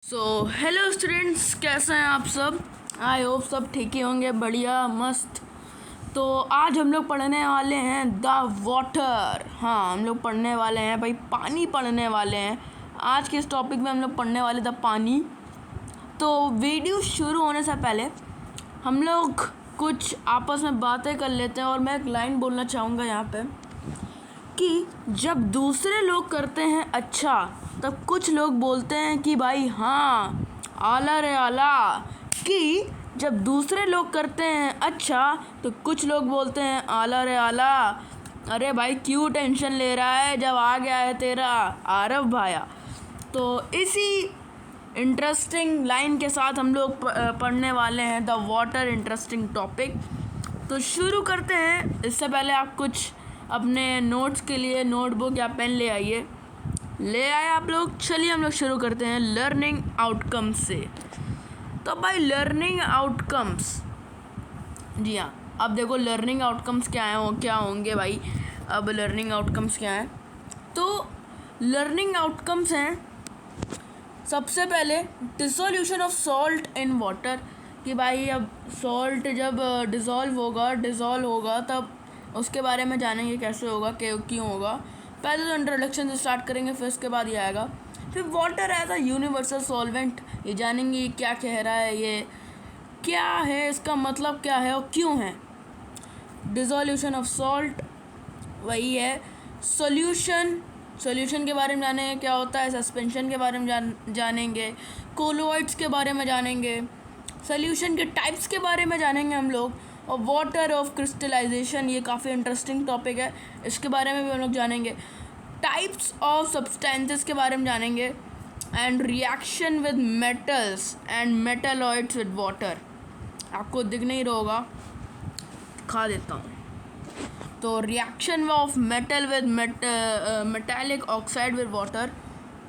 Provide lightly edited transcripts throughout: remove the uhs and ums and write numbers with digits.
Hello students, कैसे हैं आप सब। आई होप सब ठीक ही होंगे, बढ़िया मस्त। तो आज हम लोग पढ़ने वाले हैं द वाटर। हाँ, हम लोग पढ़ने वाले हैं भाई, पानी पढ़ने वाले हैं। आज के इस टॉपिक में हम लोग पढ़ने वाले द पानी। तो वीडियो शुरू होने से पहले हम लोग कुछ आपस में बातें कर लेते हैं। और मैं एक लाइन बोलना चाहूँगा यहाँ पे कि जब दूसरे लोग करते हैं अच्छा, तब कुछ लोग बोलते हैं कि भाई हाँ आला रे आला। कि जब दूसरे लोग करते हैं अच्छा, तो कुछ लोग बोलते हैं आला रे आला। अरे भाई क्यों टेंशन ले रहा है, जब आ गया है तेरा आरव भाया। तो इसी इंटरेस्टिंग लाइन के साथ हम लोग पढ़ने वाले हैं द वाटर, इंटरेस्टिंग टॉपिक। तो शुरू करते हैं। इससे पहले आप कुछ अपने नोट्स के लिए नोटबुक या पेन ले आइए। ले आए आप लोग? चलिए हम लोग शुरू करते हैं लर्निंग आउटकम्स से। तो भाई लर्निंग आउटकम्स, जी हाँ, अब देखो लर्निंग आउटकम्स क्या होंगे भाई। अब लर्निंग आउटकम्स क्या हैं? तो लर्निंग आउटकम्स हैं सबसे पहले dissolution of salt in water. कि भाई अब सॉल्ट जब डिज़ोल्व होगा तब उसके बारे में जानेंगे, कैसे होगा, क्यों होगा। पहले तो इंट्रोडक्शन से स्टार्ट करेंगे, फिर उसके बाद ये आएगा। फिर water as a universal solvent, ये जानेंगे क्या कह रहा है, ये क्या है, इसका मतलब क्या है और क्यों है। डिसोल्यूशन ऑफ सॉल्ट वही है। सॉल्यूशन के बारे में जानेंगे क्या होता है। सस्पेंशन के बारे में जानेंगे। कोलोइड्स के बारे में जानेंगे। सॉल्यूशन के टाइप्स के बारे में जानेंगे हम लोग। और वाटर ऑफ क्रिस्टलाइजेशन, ये काफ़ी इंटरेस्टिंग टॉपिक है, इसके बारे में भी हम लोग जानेंगे। टाइप्स ऑफ सब्सटेंसेस के बारे में जानेंगे। And reaction with metals and metalloids with water. आपको दिख नहीं रहा होगा, दिखा देता हूँ। तो reaction of metal with metallic oxide with water.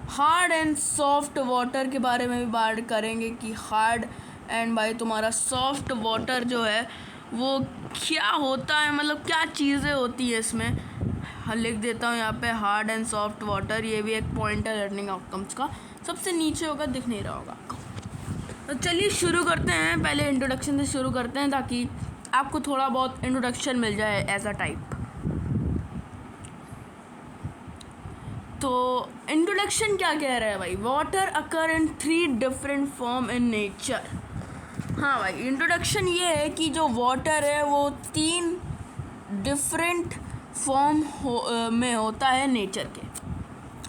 Hard and soft water के बारे में भी बात करेंगे कि हार्ड एंड भाई तुम्हारा सॉफ्ट वाटर जो है वो क्या होता है, मतलब क्या चीज़ें होती है इसमें। लिख देता हूँ यहाँ पे हार्ड एंड सॉफ्ट वाटर। ये भी एक पॉइंट है लर्निंग आउटकम्स का, सबसे नीचे होगा, दिख नहीं रहा होगा आपको। तो चलिए शुरू करते हैं। पहले इंट्रोडक्शन से शुरू करते हैं ताकि आपको थोड़ा बहुत इंट्रोडक्शन मिल जाए एज अ टाइप। तो इंट्रोडक्शन क्या कह रहा है भाई, water occur in 3 different form in nature. हाँ भाई, इंट्रोडक्शन ये है कि जो वाटर है वो 3 डिफरेंट फॉर्म में होता है नेचर के।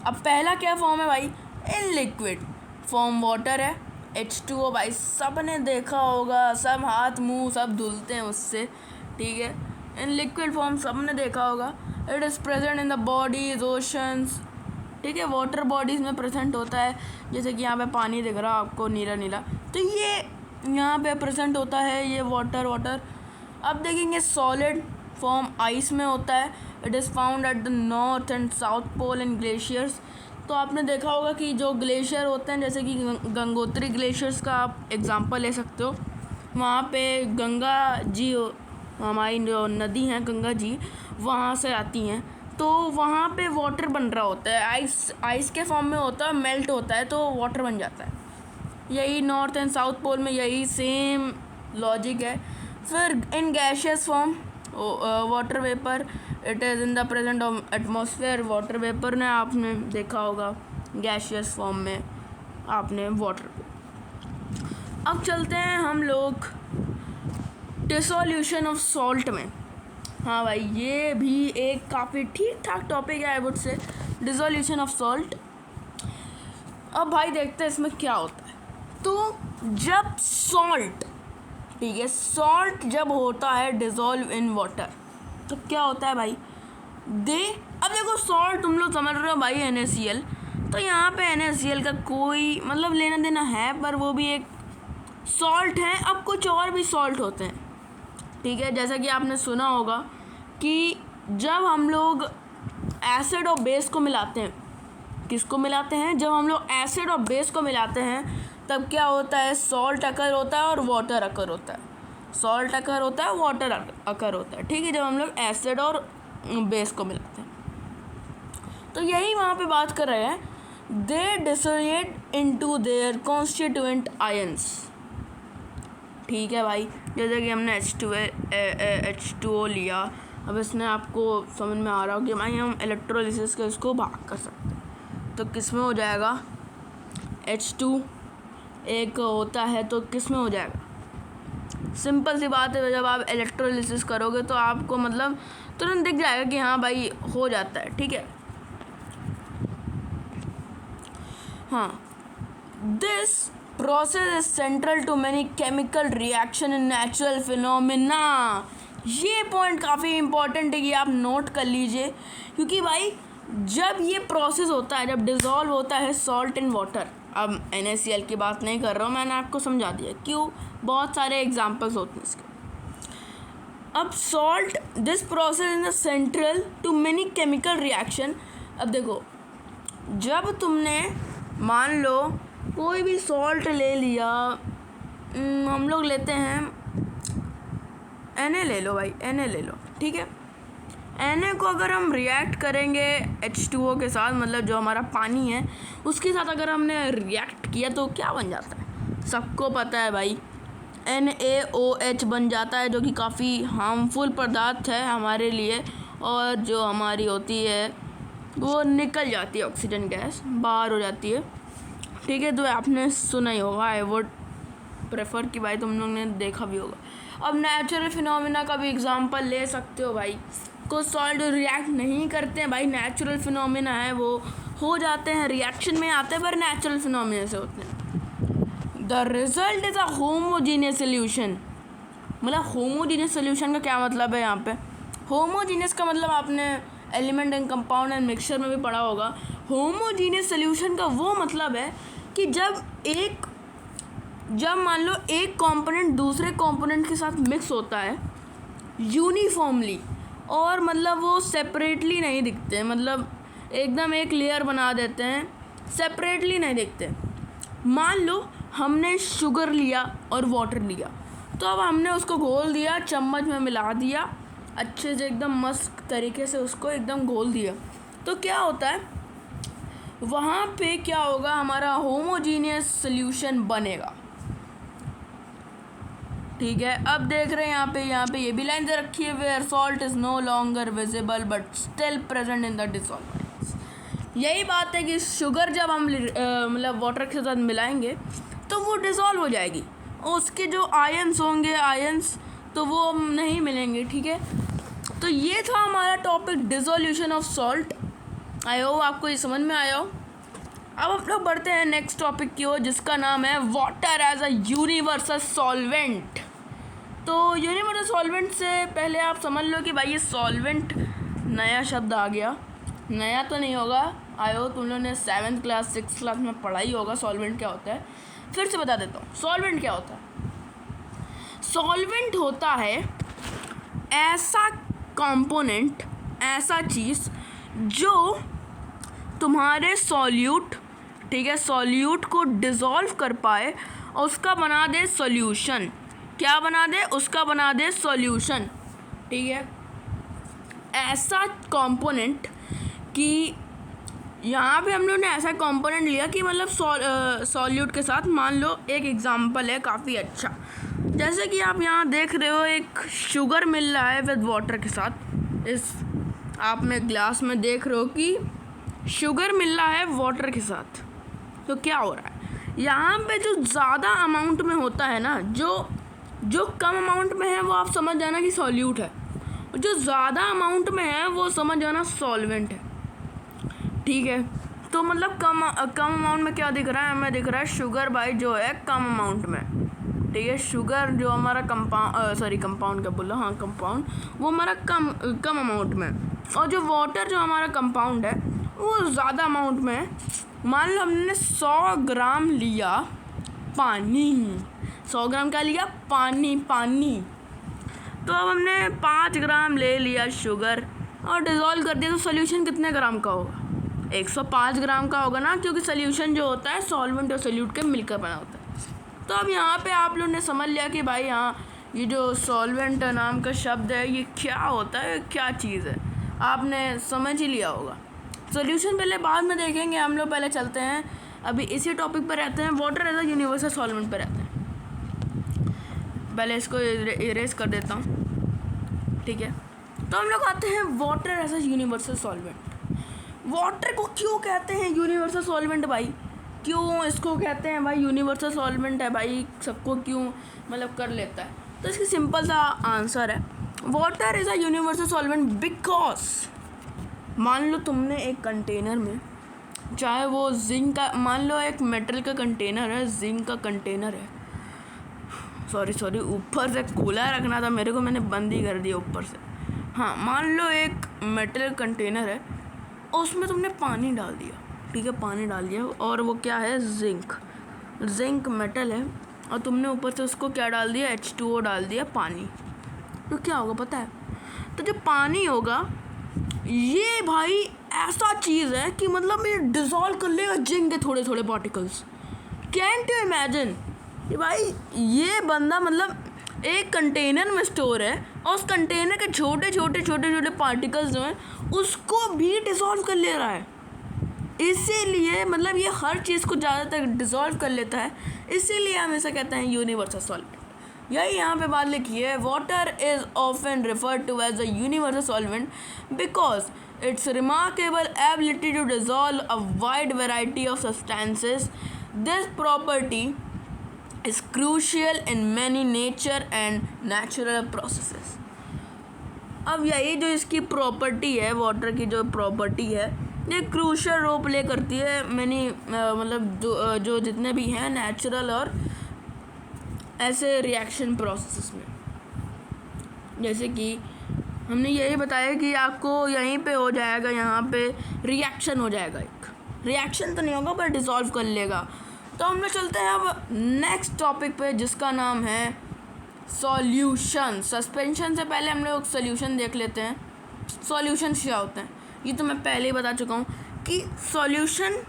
अब पहला क्या फॉर्म है भाई, इन लिक्विड फॉर्म वाटर है, H2O भाई सब ने देखा होगा, सब हाथ मुंह सब धुलते हैं उससे, ठीक है। इन लिक्विड फॉर्म सब ने देखा होगा। It is present in the bodies, oceans, ठीक है, वाटर बॉडीज़ में प्रेजेंट होता है। जैसे कि यहाँ पे पानी दिख रहा है आपको नीला नीला, तो ये यहाँ पे प्रेजेंट होता है ये वाटर। अब देखेंगे सॉलिड फॉर्म आइस में होता है। It is found at the north and south pole in glaciers. तो आपने देखा होगा कि जो ग्लेशियर होते हैं, जैसे कि गंगोत्री ग्लेशियर्स का आप एग्जांपल ले सकते हो। वहाँ पे गंगा जी, हमारी जो नदी हैं गंगा जी, वहाँ से आती हैं। तो वहाँ पे वाटर बन रहा होता है, आइस के फॉर्म में होता है, मेल्ट होता है तो वाटर बन जाता है। यही नॉर्थ एंड साउथ पोल में यही सेम लॉजिक है। फिर इन gaseous form water vapour, it is in the present of atmosphere. Water vapour ने आपने देखा होगा गैशियस फॉर्म में आपने वाटर। अब चलते हैं हम लोग डिसोल्यूशन ऑफ सॉल्ट में। हाँ भाई, ये भी एक काफ़ी ठीक ठाक टॉपिक है I would say, dissolution of salt. अब भाई देखते हैं इसमें क्या होता है। तो जब सॉल्ट, ठीक है, सॉल्ट जब होता है डिज़ोल्व इन वाटर, तो क्या होता है भाई, अब देखो सॉल्ट तुम लोग समझ रहे हो भाई NaCl। तो यहाँ पे NaCl का कोई मतलब लेना देना है, पर वो भी एक सॉल्ट है। अब कुछ और भी सॉल्ट होते हैं, ठीक है, जैसा कि आपने सुना होगा कि जब हम लोग एसिड और बेस को मिलाते हैं, किसको मिलाते हैं, जब हम लोग एसिड और बेस को मिलाते हैं तब क्या होता है, सॉल्ट अकर होता है और वाटर अकर होता है। सॉल्ट अकर होता है, वाटर अकर होता है, ठीक है, जब हम लोग एसिड और बेस को मिलाते हैं। तो यही वहाँ पे बात कर रहे हैं they dissociate into their constituent ions. ठीक है भाई, जैसे कि हमने H2O लिया। अब इसमें आपको समझ में आ रहा हो कि भाई हम इलेक्ट्रोलिसिस के इसको भाग कर सकते हैं, तो किस में हो जाएगा? H2 एक होता है तो किस में हो जाएगा? सिंपल सी बात है, जब आप इलेक्ट्रोलिसिस करोगे तो आपको मतलब तुरंत दिख जाएगा कि हाँ भाई हो जाता है। ठीक है, हाँ, this process is central to many chemical reaction in natural phenomena. ये पॉइंट काफ़ी इंपॉर्टेंट है कि आप नोट कर लीजिए, क्योंकि भाई जब ये प्रोसेस होता है, जब डिज़ोल्व होता है सॉल्ट इन वाटर, अब NaCl की बात नहीं कर रहा हूँ, मैंने आपको समझा दिया क्यों, बहुत सारे एग्जांपल्स होते हैं इसके। अब salt, this process is central to many chemical reaction. अब देखो, जब तुमने मान लो कोई भी सॉल्ट ले लिया, हम लोग लेते हैं Na ले लो भाई, Na ले लो, ठीक है। Na को अगर हम रिएक्ट करेंगे H2O के साथ, मतलब जो हमारा पानी है उसके साथ अगर हमने रिएक्ट किया तो क्या बन जाता है? सबको पता है भाई, NaOH बन जाता है, जो कि काफ़ी हार्मफुल पदार्थ है हमारे लिए, और जो हमारी होती है वो निकल जाती है, ऑक्सीजन गैस बाहर हो जाती है। ठीक है, तो आपने सुना ही होगा, आई वुड प्रेफर कि भाई तुम लोग ने देखा भी होगा। अब नेचुरल फिनोमिना का भी एग्जांपल ले सकते हो भाई, कुछ सॉल्ट रिएक्ट नहीं करते हैं भाई, नेचुरल फिनोमिना है, वो हो जाते हैं, रिएक्शन में आते हैं, पर नेचुरल फिनोमिना से होते हैं। The result is a homogeneous solution. मतलब होमोजीनियस सोल्यूशन का क्या मतलब है? यहाँ पे होमोजीनियस का मतलब आपने element and compound and mixture में भी पढ़ा होगा। होमोजीनियस सोल्यूशन का वो मतलब है कि जब मान लो एक कंपोनेंट दूसरे कंपोनेंट के साथ मिक्स होता है यूनिफॉर्मली, और मतलब वो सेपरेटली नहीं दिखते, मतलब एकदम एक लेयर बना देते हैं, सेपरेटली नहीं दिखते। मान लो हमने शुगर लिया और वाटर लिया, तो अब हमने उसको घोल दिया, चम्मच में मिला दिया अच्छे से, एकदम मस्त तरीके से उसको एकदम घोल दिया, तो क्या होता है वहाँ पे? क्या होगा? हमारा होमोजीनियस सॉल्यूशन बनेगा। ठीक है, अब देख रहे हैं यहाँ पे ये भी लाइन दे रखी है, where salt is no longer visible but still present in the dissolvents. यही बात है कि शुगर जब हम मतलब वाटर के साथ मिलाएंगे तो वो डिसॉल्व हो जाएगी, और उसके जो आयंस होंगे, तो वो नहीं मिलेंगे। ठीक है, तो ये था हमारा topic dissolution of salt. I hope आपको ये समझ में आया हो। अब हम लोग बढ़ते हैं नेक्स्ट टॉपिक की ओर, जिसका नाम है water as a universal solvent. तो यूनिवर्सल सॉल्वेंट से पहले आप समझ लो कि भाई ये सॉल्वेंट नया शब्द आ गया, नया तो नहीं होगा, आई होप तुम लोगों ने 7th क्लास 6th क्लास में पढ़ा ही होगा सॉल्वेंट क्या होता है। फिर से बता देता हूँ सॉल्वेंट क्या होता है। सॉल्वेंट होता है ऐसा कंपोनेंट, ऐसा चीज़ जो तुम्हारे सॉल्यूट, ठीक है, सॉल्यूट को डिज़ोल्व कर पाए और उसका बना दे सॉल्यूशन। क्या बना दे? उसका बना दे सॉल्यूशन। ठीक है, ऐसा कंपोनेंट कि यहाँ पे हम लोग ने ऐसा कंपोनेंट लिया कि मतलब सॉल्यूट के साथ, मान लो एक एग्जांपल है काफ़ी अच्छा, जैसे कि आप यहाँ देख रहे हो एक शुगर मिल रहा है विद वाटर के साथ। इस आप में ग्लास में देख रहे हो कि शुगर मिल रहा है वाटर के साथ। तो क्या हो रहा है यहाँ पे? जो ज़्यादा अमाउंट में होता है ना, जो कम अमाउंट में है वो आप समझ जाना कि सॉल्यूट है, जो ज़्यादा अमाउंट में है वो समझ जाना सॉल्वेंट है। ठीक है, तो मतलब कम अमाउंट में क्या दिख रहा है? हमें दिख रहा है शुगर भाई जो है कम अमाउंट में। ठीक है, शुगर जो हमारा कंपाउंड क्या बोला, हाँ कंपाउंड, वो हमारा कम अमाउंट में, और जो वाटर जो हमारा कंपाउंड है वो ज़्यादा अमाउंट में है। मान लो हमने 100 ग्राम लिया पानी, 100 ग्राम क्या लिया? पानी। तो अब हमने 5 ग्राम ले लिया शुगर और डिज़ोल्व कर दिया, तो सोल्यूशन कितने ग्राम का होगा? 105 ग्राम का होगा ना, क्योंकि सोल्यूशन जो होता है सॉल्वेंट और सोल्यूट के मिलकर बना होता है। तो अब यहाँ पे आप लोगों ने समझ लिया कि भाई हाँ, ये जो सॉल्वेंट नाम का शब्द है ये क्या होता है, क्या चीज़ है, आपने समझ ही लिया होगा। सॉल्यूशन पहले बाद में देखेंगे, हम लोग पहले चलते हैं अभी इसी टॉपिक पर रहते हैं, water as a universal solvent पर रहते हैं। पहले इसको इरेज कर देता हूँ, ठीक है। तो हम लोग आते हैं water as a universal solvent. Water को क्यों कहते हैं यूनिवर्सल सॉल्वेंट भाई? क्यों इसको कहते हैं भाई यूनिवर्सल सॉल्वेंट है भाई, सबको क्यों मतलब कर लेता है? तो इसकी सिंपल सा आंसर है, water is a universal solvent because मान लो तुमने एक कंटेनर में, चाहे वो जिंक का, मान लो एक मेटल का कंटेनर है, जिंक का कंटेनर है, सॉरी ऊपर से खुला रखना था मेरे को, मैंने बंद ही कर दिया ऊपर से। हाँ, मान लो एक मेटल कंटेनर है, उसमें तुमने पानी डाल दिया, ठीक है, पानी डाल दिया, और वो क्या है, जिंक मेटल है, और तुमने ऊपर से उसको क्या डाल दिया, H2O डाल दिया, पानी। तो क्या होगा पता है? तो जो पानी होगा ये भाई ऐसा चीज़ है कि मतलब ये डिज़ोल्व कर लेगा जिंक के थोड़े थोड़े पार्टिकल्स। कैंट यू इमेजिन कि भाई ये बंदा मतलब एक कंटेनर में स्टोर है और उस कंटेनर के छोटे छोटे पार्टिकल्स जो हैं उसको भी डिज़ोल्व कर ले रहा है। इसीलिए मतलब ये हर चीज़ को ज़्यादातर डिज़ोल्व कर लेता है, इसीलिए हम इसे कहते हैं यूनिवर्सल सॉल्वेंट। यही यहाँ पे बात लिखी है, water is often referred to as a universal solvent because its remarkable ability to dissolve a wide variety of substances. This property is crucial in many nature and natural processes. अब यही जो इसकी प्रॉपर्टी है, water की जो property है, ये crucial role play करती है मैनी मतलब जो जितने भी हैं नेचुरल और ऐसे रिएक्शन प्रोसेसेस में। जैसे कि हमने यही बताया कि आपको यहीं पे हो जाएगा, यहाँ पे रिएक्शन हो जाएगा, एक रिएक्शन तो नहीं होगा पर डिसॉल्व कर लेगा। तो हम लोग चलते हैं अब नेक्स्ट टॉपिक पे जिसका नाम है सॉल्यूशन। सस्पेंशन से पहले हम लोग सॉल्यूशन देख लेते हैं। सॉल्यूशन क्या होते हैं ये तो मैं पहले ही बता चुका हूँ कि सॉल्यूशन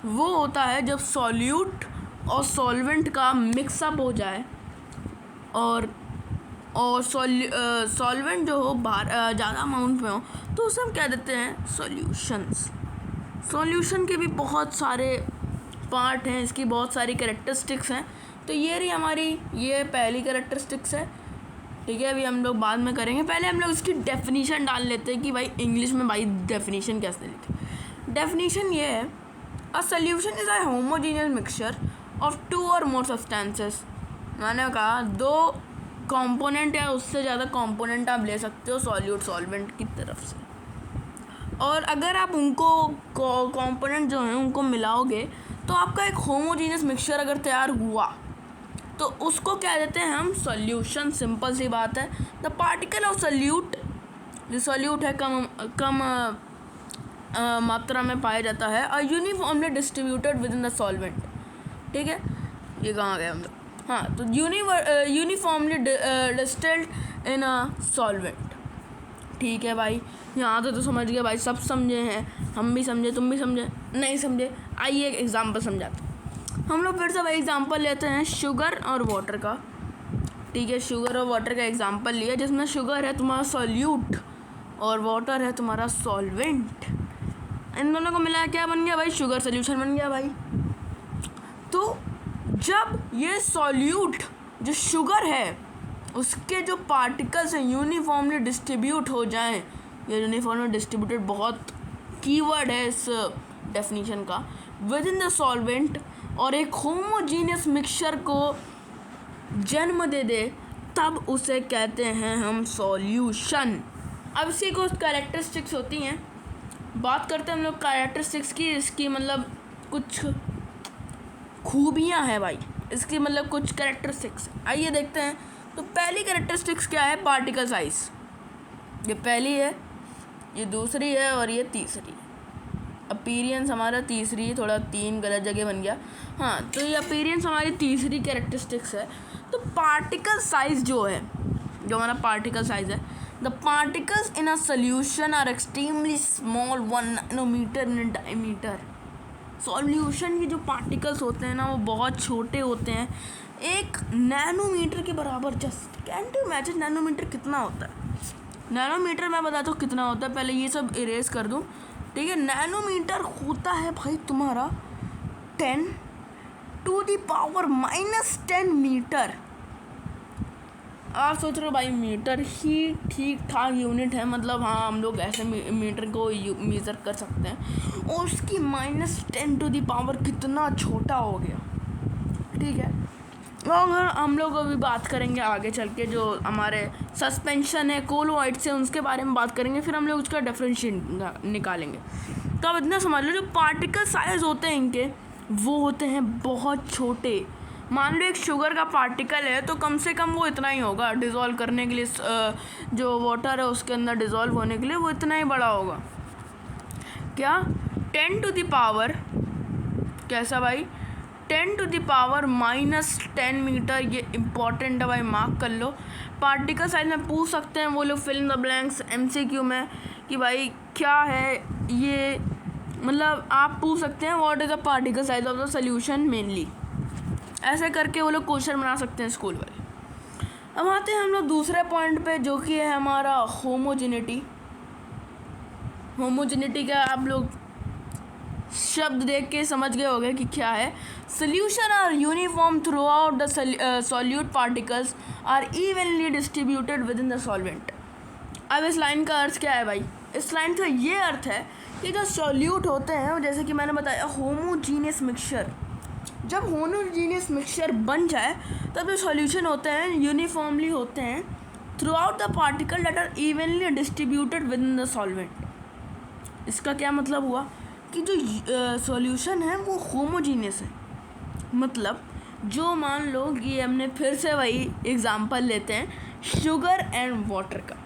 वो होता है जब सॉल्यूट और सॉल्वेंट का मिक्सअप हो जाए और सॉल्वेंट जो हो बाहर ज़्यादा अमाउंट में हो तो उसे हम कह देते हैं सॉल्यूशंस। सॉल्यूशन के भी बहुत सारे पार्ट हैं, इसकी बहुत सारी कैरेक्टरिस्टिक्स हैं। तो ये रही हमारी ये पहली कैरेक्टरिस्टिक्स है, ठीक है। अभी हम लोग बाद में करेंगे, पहले हम लोग इसकी डेफिनेशन डाल लेते हैं कि भाई इंग्लिश में भाई डेफिनेशन कैसे लिखें। डेफिनेशन ये है, a solution is a homogeneous mixture of 2 और मोर सब्सटेंसेस। मैंने कहा 2 कंपोनेंट या उससे ज़्यादा कंपोनेंट आप ले सकते हो सॉल्यूट सॉल्वेंट की तरफ से, और अगर आप उनको कंपोनेंट जो हैं उनको मिलाओगे तो आपका एक होमोजेनियस मिक्सचर अगर तैयार हुआ तो उसको क्या देते हैं हम, सॉल्यूशन। सिंपल सी बात है। द पार्टिकल ऑफ सॉल्यूट, जो सॉल्यूट है कम मात्रा में पाया जाता है, और uniformly distributed within the solvent, ठीक है। ये कहाँ गए हम लोग, हाँ, तो uniformly distilled in a solvent, ठीक है भाई। यहाँ तो समझ गए भाई, सब समझे हैं, हम भी समझे, तुम भी समझे, नहीं समझे आइए एक एग्जांपल समझाते हैं। हम लोग फिर से भाई एग्जांपल लेते हैं शुगर और वाटर का, ठीक है। शुगर और वाटर का एग्जांपल लिया जिसमें शुगर है तुम्हारा सॉल्यूट और वाटर है तुम्हारा सॉल्वेंट। इन दोनों को मिला क्या बन गया भाई, शुगर सॉल्यूशन बन गया भाई। तो जब ये सॉल्यूट जो शुगर है उसके जो पार्टिकल्स हैं यूनिफॉर्मली डिस्ट्रीब्यूट हो जाएं, ये यूनिफॉर्मली डिस्ट्रीब्यूटेड बहुत कीवर्ड है इस डेफिनेशन का, विद इन द सॉल्वेंट, और एक होमोजीनियस मिक्सचर को जन्म दे दे, तब उसे कहते हैं हम सॉल्यूशन। अब इसी को कैरेक्टरिस्टिक्स होती हैं, बात करते हैं हम लोग कैरेक्टरिस्टिक्स की। इसकी मतलब कुछ खूबियाँ हैं भाई, इसकी मतलब कुछ कैरेक्टरिस्टिक्स, आइए देखते हैं। तो पहली कैरेक्टरिस्टिक्स क्या है, पार्टिकल साइज़। ये पहली है, ये दूसरी है और ये तीसरी। अपीयरेंस हमारा तीसरी है, थोड़ा 3 गलत जगह बन गया, हाँ। तो ये अपीयरेंस हमारी तीसरी कैरेक्टरिस्टिक्स है। तो पार्टिकल साइज़ जो है, जो हमारा पार्टिकल साइज़ है, the particles in a solution are extremely small, 1 nanometre in diameter. Solution के जो पार्टिकल्स होते हैं ना वो बहुत छोटे होते हैं, 1 नैनोमीटर के बराबर। Just can you imagine nanometre कितना होता है? नैनोमीटर मैं बताता हूँ कितना होता है, पहले ये सब इरेज कर दूँ, ठीक है। नैनोमीटर होता है भाई तुम्हारा 10⁻⁻10 मीटर। आप सोच रहे हो भाई मीटर ही ठीक ठाक यूनिट है, मतलब हाँ हम लोग ऐसे मीटर को मेज़र कर सकते हैं, और उसकी -10 कितना छोटा हो गया। ठीक है। अगर हम लोग अभी बात करेंगे आगे चल के जो हमारे सस्पेंशन है कोलोइड से, उसके बारे में बात करेंगे, फिर हम लोग उसका डिफरेंशिएट निकालेंगे। तो अब इतना समझ लो, जो पार्टिकल साइज होते हैं इनके वो होते हैं बहुत छोटे। मान लो एक शुगर का पार्टिकल है तो कम से कम वो इतना ही होगा डिज़ोल्व करने के लिए, जो वाटर है उसके अंदर डिज़ोल्व होने के लिए वो इतना ही बड़ा होगा। क्या 10⁻, कैसा भाई, 10⁻−10 मीटर। ये इम्पॉर्टेंट है भाई, मार्क कर लो। पार्टिकल साइज में पूछ सकते हैं वो लोग fill in the blanks MCQ में कि भाई क्या है ये, मतलब आप पूछ सकते हैं what is the particle size of the solution mainly, ऐसे करके वो लोग क्वेश्चन बना सकते हैं स्कूल वाले। अब आते हैं हम लोग दूसरे पॉइंट पे जो कि है हमारा होमोजेनिटी। होमोजेनिटी का आप लोग शब्द देख के समझ गए होंगे कि क्या है। Solution are uniform throughout the solute particles are evenly distributed within the solvent. अब इस लाइन का अर्थ क्या है भाई, इस लाइन का ये अर्थ है कि जो सॉल्यूट होते हैं, जैसे कि मैंने बताया होमोजीनियस मिक्सचर, जब होमोजीनियस मिक्सचर बन जाए तब जो सॉल्यूशन होते हैं यूनिफॉर्मली होते हैं throughout the particle that are evenly distributed within the solvent. इसका क्या मतलब हुआ कि जो सॉल्यूशन है वो होमोजीनियस है, मतलब जो मान लो कि हमने फिर से वही एग्जांपल लेते हैं शुगर एंड वाटर का।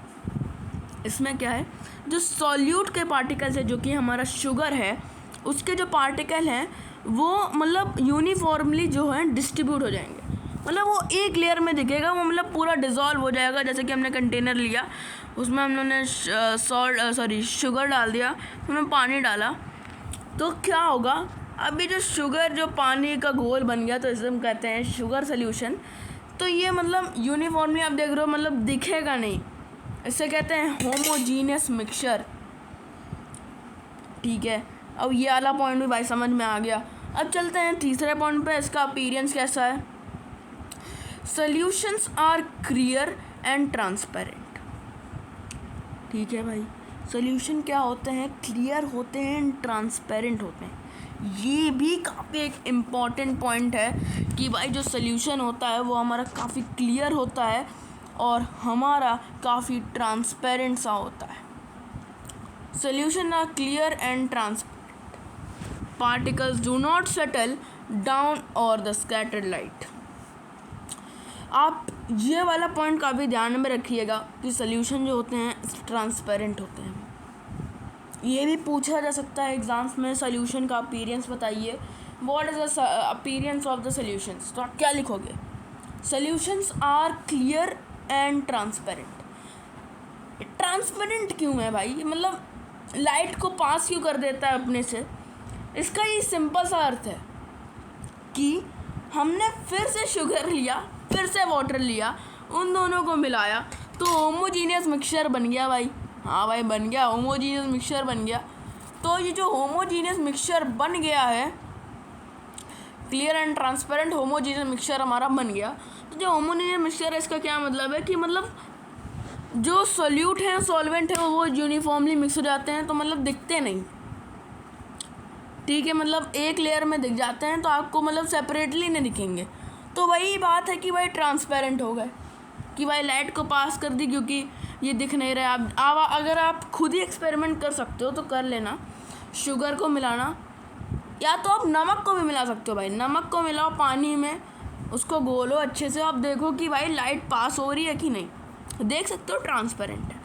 इसमें क्या है, जो सॉल्यूट के पार्टिकल्स है जो कि हमारा शुगर है, उसके जो पार्टिकल हैं वो मतलब यूनिफॉर्मली जो है डिस्ट्रीब्यूट हो जाएंगे, मतलब वो एक लेयर में दिखेगा, वो मतलब पूरा डिज़ोल्व हो जाएगा। जैसे कि हमने कंटेनर लिया, उसमें हम लोगों ने शुगर डाल दिया, उसमें पानी डाला, तो क्या होगा, अभी जो शुगर जो पानी का घोल बन गया तो इसे हम कहते हैं शुगर सोल्यूशन। तो ये मतलब यूनिफॉर्मली आप देख रहे हो, मतलब दिखेगा नहीं, इसे कहते हैं होमोजीनियस मिक्सचर। ठीक है, अब ये वाला पॉइंट भी भाई समझ में आ गया। अब चलते हैं तीसरे पॉइंट पे, इसका अपीयरेंस कैसा है। Solutions are clear and transparent. ठीक है भाई, सॉल्यूशन क्या होते हैं, क्लियर होते हैं एंड ट्रांसपेरेंट होते हैं। ये भी काफ़ी एक इम्पॉर्टेंट पॉइंट है कि भाई जो सॉल्यूशन होता है वो हमारा काफ़ी क्लियर होता है और हमारा काफ़ी ट्रांसपेरेंट सा होता है। Solution are clear and transparent, particles do not settle down और द स्कैटर्ड लाइट। आप ये वाला पॉइंट काफ़ी ध्यान में रखिएगा कि सॉल्यूशन जो होते हैं ट्रांसपेरेंट होते हैं। ये भी पूछा जा सकता है एग्जाम्स में, सॉल्यूशन का अपीयरेंस बताइए, what is the appearance of the solutions, तो आप क्या लिखोगे, solutions are clear and transparent. Transparent क्यों है भाई, मतलब लाइट को पास क्यों कर देता है अपने से। इसका ये सिंपल सा अर्थ है कि हमने फिर से शुगर लिया, फिर से वाटर लिया, उन दोनों को मिलाया तो होमोजीनियस मिक्सचर बन गया भाई। हाँ भाई बन गया, होमोजीनियस मिक्सचर बन गया। तो ये जो होमोजीनियस मिक्सचर बन गया है, clear and transparent homogeneous mixture हमारा बन गया। तो जो होमोजीनियस मिक्सचर है इसका क्या मतलब है कि मतलब जो सॉल्यूट हैं सॉल्वेंट है वो यूनिफॉर्मली मिक्स हो जाते हैं, तो मतलब दिखते नहीं। ठीक है, मतलब एक लेयर में दिख जाते हैं तो आपको मतलब सेपरेटली नहीं दिखेंगे। तो वही बात है कि भाई ट्रांसपेरेंट हो गए, कि भाई लाइट को पास कर दी क्योंकि ये दिख नहीं रहा है। आप अगर आप खुद ही एक्सपेरिमेंट कर सकते हो तो कर लेना, शुगर को मिलाना, या तो आप नमक को भी मिला सकते हो भाई। नमक को मिलाओ पानी में, उसको घोलो अच्छे से, आप देखो कि भाई लाइट पास हो रही है कि नहीं, देख सकते हो ट्रांसपेरेंट है।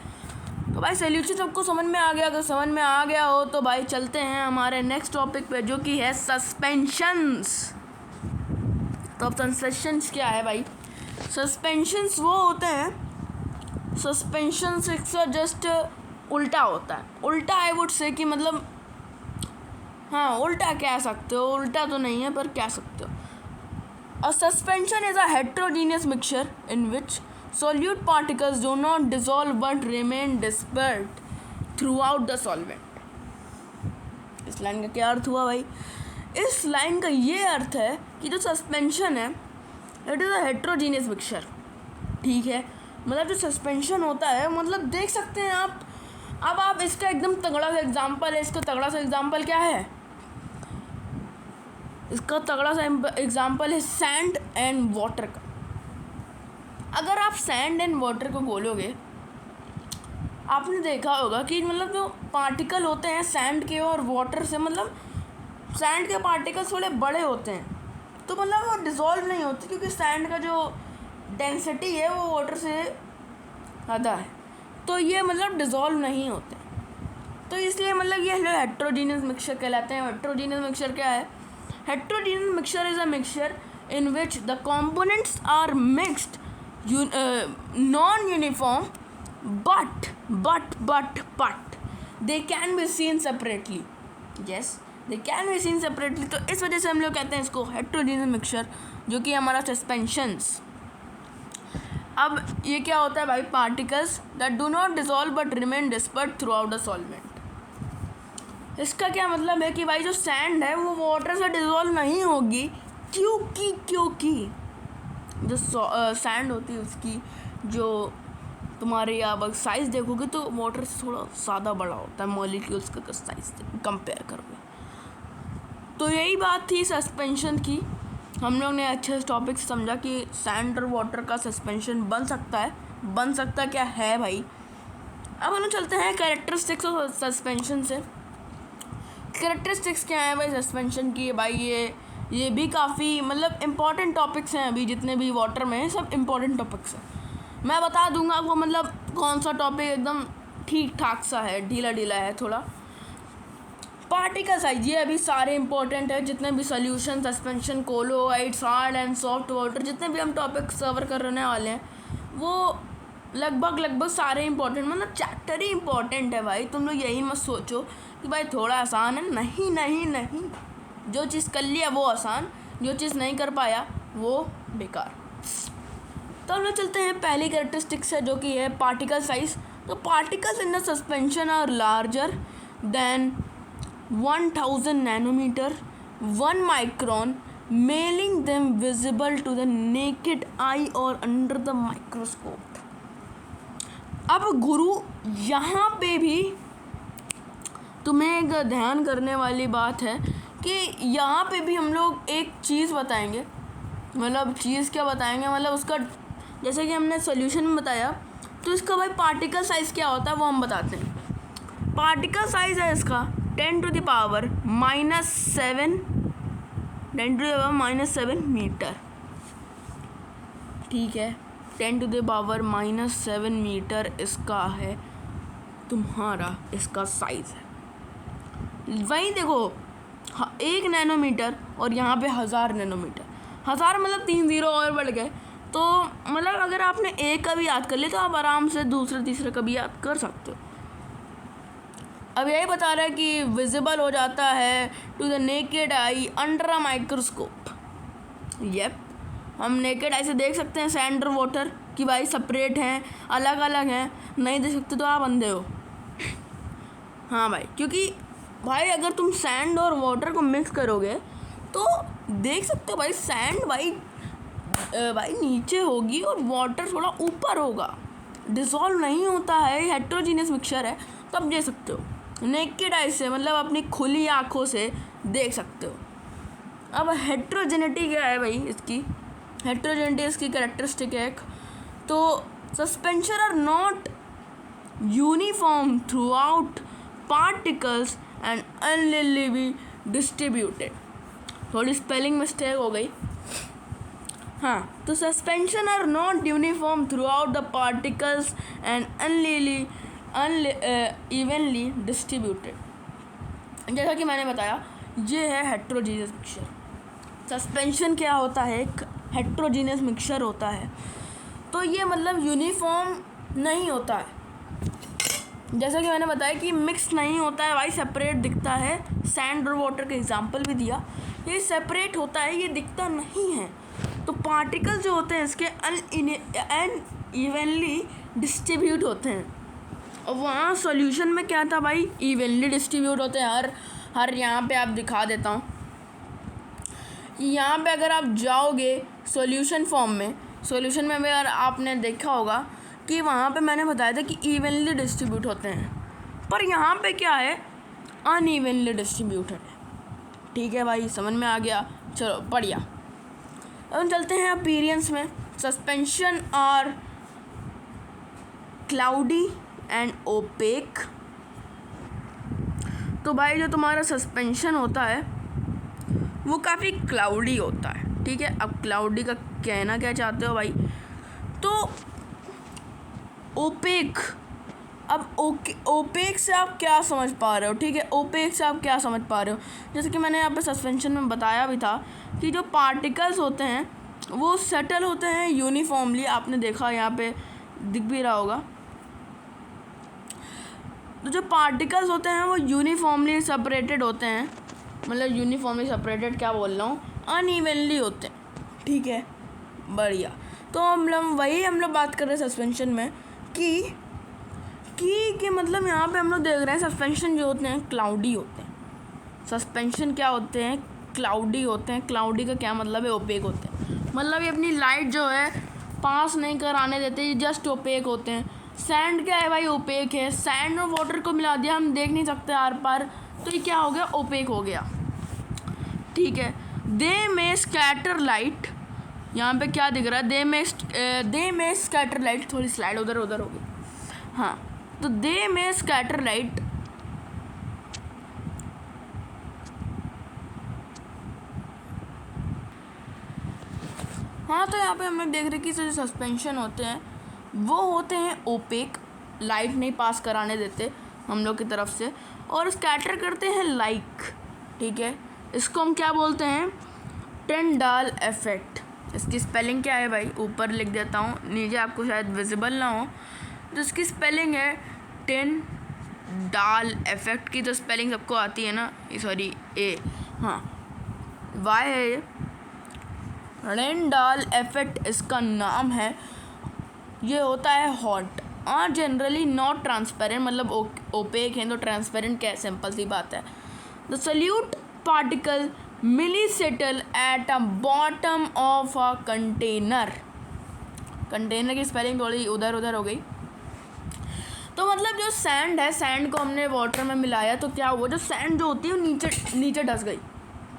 तो भाई सोल्यूशन सबको समझ में आ गया। अगर समझ में आ गया हो तो भाई चलते हैं हमारे नेक्स्ट टॉपिक पे जो कि है सस्पेंशंस। तो अब सस्पेंशंस क्या है भाई, सस्पेंशंस वो होते हैं, सस्पेंशंस इसका जस्ट उल्टा होता है। उल्टा आई वुड से कि मतलब हाँ उल्टा कह सकते हो, उल्टा तो नहीं है पर कह सकते हो। A suspension is a heterogeneous mixture in which solute particles do not dissolve but remain dispersed throughout the solvent. इस लाइन का क्या अर्थ हुआ भाई? इस लाइन का ये अर्थ है कि जो सस्पेंशन है it is a heterogeneous mixture, ठीक है। मतलब जो सस्पेंशन होता है, मतलब देख सकते हैं आप। अब आप इसका एकदम तगड़ा सा एग्जांपल है, इसका तगड़ा सा एग्जांपल क्या है? इसका तगड़ा सा एग्जांपल है सैंड एंड वाटर का। अगर आप सैंड एंड वाटर को बोलोगे, आपने देखा होगा कि मतलब जो पार्टिकल होते हैं सैंड के और वाटर से, मतलब सैंड के पार्टिकल्स थोड़े बड़े होते हैं, तो मतलब वो डिज़ोल्व नहीं होते क्योंकि सैंड का जो डेंसिटी है वो वाटर से ज़्यादा है, तो ये मतलब डिज़ोल्व नहीं होते। तो इसलिए मतलब ये हेट्रोजीनियस मिक्सचर कहलाते हैं। हेट्रोजीनियस मिक्सचर क्या है? Heterogeneous mixture is a mixture in which the components are mixed non-uniform but they can be seen separately. Yes, they can be seen separately. तो इस वजह से हम लोग कहते हैं इसको हेट्रोजीनियस मिक्सचर, जो कि हमारा सस्पेंशंस। अब ये क्या होता है भाई? Particles that do not dissolve but remain dispersed throughout the solvent. इसका क्या मतलब है कि भाई जो सैंड है वो वाटर से डिसॉल्व नहीं होगी, क्योंकि जो सैंड होती है उसकी जो तुम्हारे आप साइज़ देखोगे तो वाटर से थोड़ा ज़्यादा बड़ा होता है, मॉलिक्यूल्स का साइज़ कंपेयर करोगे। तो यही बात थी सस्पेंशन की। हम लोग ने अच्छे से टॉपिक समझा कि सैंड और वाटर का सस्पेंशन बन सकता क्या है भाई। अब हम लोग चलते हैं कैरेक्टरिस्टिक्स ऑफ सस्पेंशन से। कैरेक्टरिस्टिक्स क्या है भाई सस्पेंशन की? भाई ये भी काफ़ी मतलब इम्पॉर्टेंट टॉपिक्स हैं। अभी जितने भी वाटर में हैं सब इम्पॉर्टेंट टॉपिक्स हैं। मैं बता दूंगा आपको मतलब कौन सा टॉपिक एकदम ठीक ठाक सा है, ढीला है थोड़ा। पार्टिकल साइज, ये अभी सारे इंपॉर्टेंट है। जितने भी solution, suspension, colloids, hard and soft water, जितने भी हम टॉपिक कवर करने वाले हैं वो लगभग सारे इंपॉर्टेंट, मतलब चैप्टर ही इंपॉर्टेंट है भाई। तुम लोग यही मत सोचो कि भाई थोड़ा आसान है। नहीं, जो चीज़ कर लिया वो आसान, जो चीज़ नहीं कर पाया वो बेकार। तो हम लोग चलते हैं पहली कैरेक्टरिस्टिक्स है जो कि है पार्टिकल साइज। तो particles in the suspension are larger than 1000 nanometre 1 micron, making them visible to the naked eye और अंडर द माइक्रोस्कोप। अब गुरु यहाँ पे भी तुम्हें एक ध्यान करने वाली बात है कि यहाँ पे भी हम लोग एक चीज़ बताएंगे। मतलब चीज़ क्या बताएंगे? मतलब उसका जैसे कि हमने सॉल्यूशन में बताया, तो इसका भाई पार्टिकल साइज़ क्या होता है वो हम बताते हैं। पार्टिकल साइज़ है इसका 10 to the power -7 मीटर, ठीक है। 10 to the power -7 मीटर इसका है तुम्हारा, इसका साइज़ है। वहीं देखो 1 नैनोमीटर और यहाँ पे 1000 नैनोमीटर, 1000 मतलब 3 0 और बढ़ गए। तो मतलब अगर आपने एक का भी याद कर लिया तो आप आराम से दूसरे तीसरे का भी याद कर सकते हो। अब यही बता रहा है कि विजिबल हो जाता है to the naked eye under a microscope. Yep, हम नेकेड आई से देख सकते हैं सैंड और वाटर कि भाई सेपरेट हैं, अलग अलग हैं। नहीं देख सकते तो आप अंधे हो। हाँ भाई, क्योंकि भाई अगर तुम सैंड और वाटर को मिक्स करोगे तो देख सकते हो भाई सैंड भाई नीचे होगी और वाटर थोड़ा ऊपर होगा, डिसॉल्व नहीं होता है, हेट्रोजीनियस मिक्सचर है। तो आप देख सकते हो नेकेड आई से, मतलब अपनी खुली आँखों से देख सकते हो। अब हेट्रोजेनिटी क्या है भाई इसकी? हेट्रोजेनिटी इसकी कैरेक्टरिस्टिक है। तो suspension are not uniform throughout particles and unevenly distributed. थोड़ी स्पेलिंग मिस्टेक हो गई। हाँ, तो suspension are not uniform throughout the particles and evenly distributed. जैसा कि मैंने बताया ये है हेट्रोजीनियस मिक्सचर। सस्पेंशन क्या होता है? एक हेट्रोजीनियस मिक्सचर होता है। तो ये मतलब यूनिफॉर्म नहीं होता है, जैसा कि मैंने बताया कि मिक्स नहीं होता है भाई, सेपरेट दिखता है। सैंड और वाटर का एग्जांपल भी दिया, ये सेपरेट होता है, ये दिखता नहीं है। तो पार्टिकल जो होते हैं इसके अनइवनली डिस्ट्रीब्यूट होते हैं। और वहाँ सॉल्यूशन में क्या था भाई? इवनली डिस्ट्रीब्यूट होते हैं। हर यहाँ पे आप दिखा देता हूँ कि यहाँ पे अगर आप जाओगे सॉल्यूशन फॉर्म में, सॉल्यूशन में अगर आपने देखा होगा कि वहाँ पे मैंने बताया था कि इवनली डिस्ट्रीब्यूट होते हैं, पर यहाँ पे क्या है, अनइवनली डिस्ट्रीब्यूटेड है। ठीक है भाई, समझ में आ गया, चलो बढ़िया। अब हम चलते हैं अपीयरेंस में। Suspension are cloudy and opaque. तो भाई जो तुम्हारा सस्पेंशन होता है वो काफ़ी क्लाउडी होता है। ठीक है, अब क्लाउडी का कहना क्या चाहते हो भाई, तो ओपेक। अब ओपेक से आप क्या समझ पा रहे हो? ठीक है, ओपेक से आप क्या समझ पा रहे हो, जैसे कि मैंने यहाँ पे सस्पेंशन में बताया भी था कि जो पार्टिकल्स होते हैं वो सेटल होते हैं यूनिफॉर्मली। आपने देखा यहाँ पे दिख भी रहा होगा, तो जो पार्टिकल्स होते हैं वो यूनिफॉर्मली सेपरेटेड होते हैं, मतलब यूनिफॉर्मली सेपरेटेड क्या बोल रहा हूँ, अनइवनली होते हैं। ठीक है, बढ़िया। तो हम लोग बात कर रहे हैं सस्पेंशन में कि मतलब यहाँ पे हम लोग देख रहे हैं सस्पेंशन जो होते हैं क्लाउडी होते हैं। सस्पेंशन क्या होते हैं? क्लाउडी होते हैं। क्लाउडी का क्या मतलब है? ओपेक होते हैं। मतलब ये अपनी लाइट जो है पास नहीं कराने देते, ये जस्ट ओपेक होते हैं। सैंड क्या है भाई? ओपेक है। सैंड और वाटर को मिला दिया, हम देख नहीं सकते आर पार, तो ये क्या हो गया? ओपेक हो गया। ठीक है, दे में स्कैटर लाइट, यहाँ पे क्या दिख रहा है? दे में स्कैटर लाइट, थोड़ी स्लाइड उधर उधर होगी, हाँ, तो दे में स्कैटर लाइट हाँ, तो यहाँ पे हम लोग देख रहे हैं कि जो सस्पेंशन होते हैं वो होते हैं ओपेक, लाइट नहीं पास कराने देते हम लोग की तरफ से, और स्कैटर करते हैं लाइक। ठीक है, इसको हम क्या बोलते हैं? Tyndall effect. इसकी स्पेलिंग क्या है भाई? ऊपर लिख देता हूँ, नीचे आपको शायद विजिबल ना हो, तो इसकी स्पेलिंग है टिंडाल इफेक्ट। की तो स्पेलिंग सबको आती है ना, सॉरी ए, हाँ वाई है ये, टिंडाल इफेक्ट इसका नाम है। ये होता है हॉट और जनरली नॉट ट्रांसपेरेंट, मतलब ओपेक है तो ट्रांसपेरेंट क्या है? सिंपल सी बात है। The solute particle will settle at a bottom of a container. Container की स्पेलिंग थोड़ी उधर उधर हो गई। तो मतलब जो सैंड है, सैंड को हमने वाटर में मिलाया तो क्या हुआ? जो सैंड जो होती है वो नीचे धंस गई।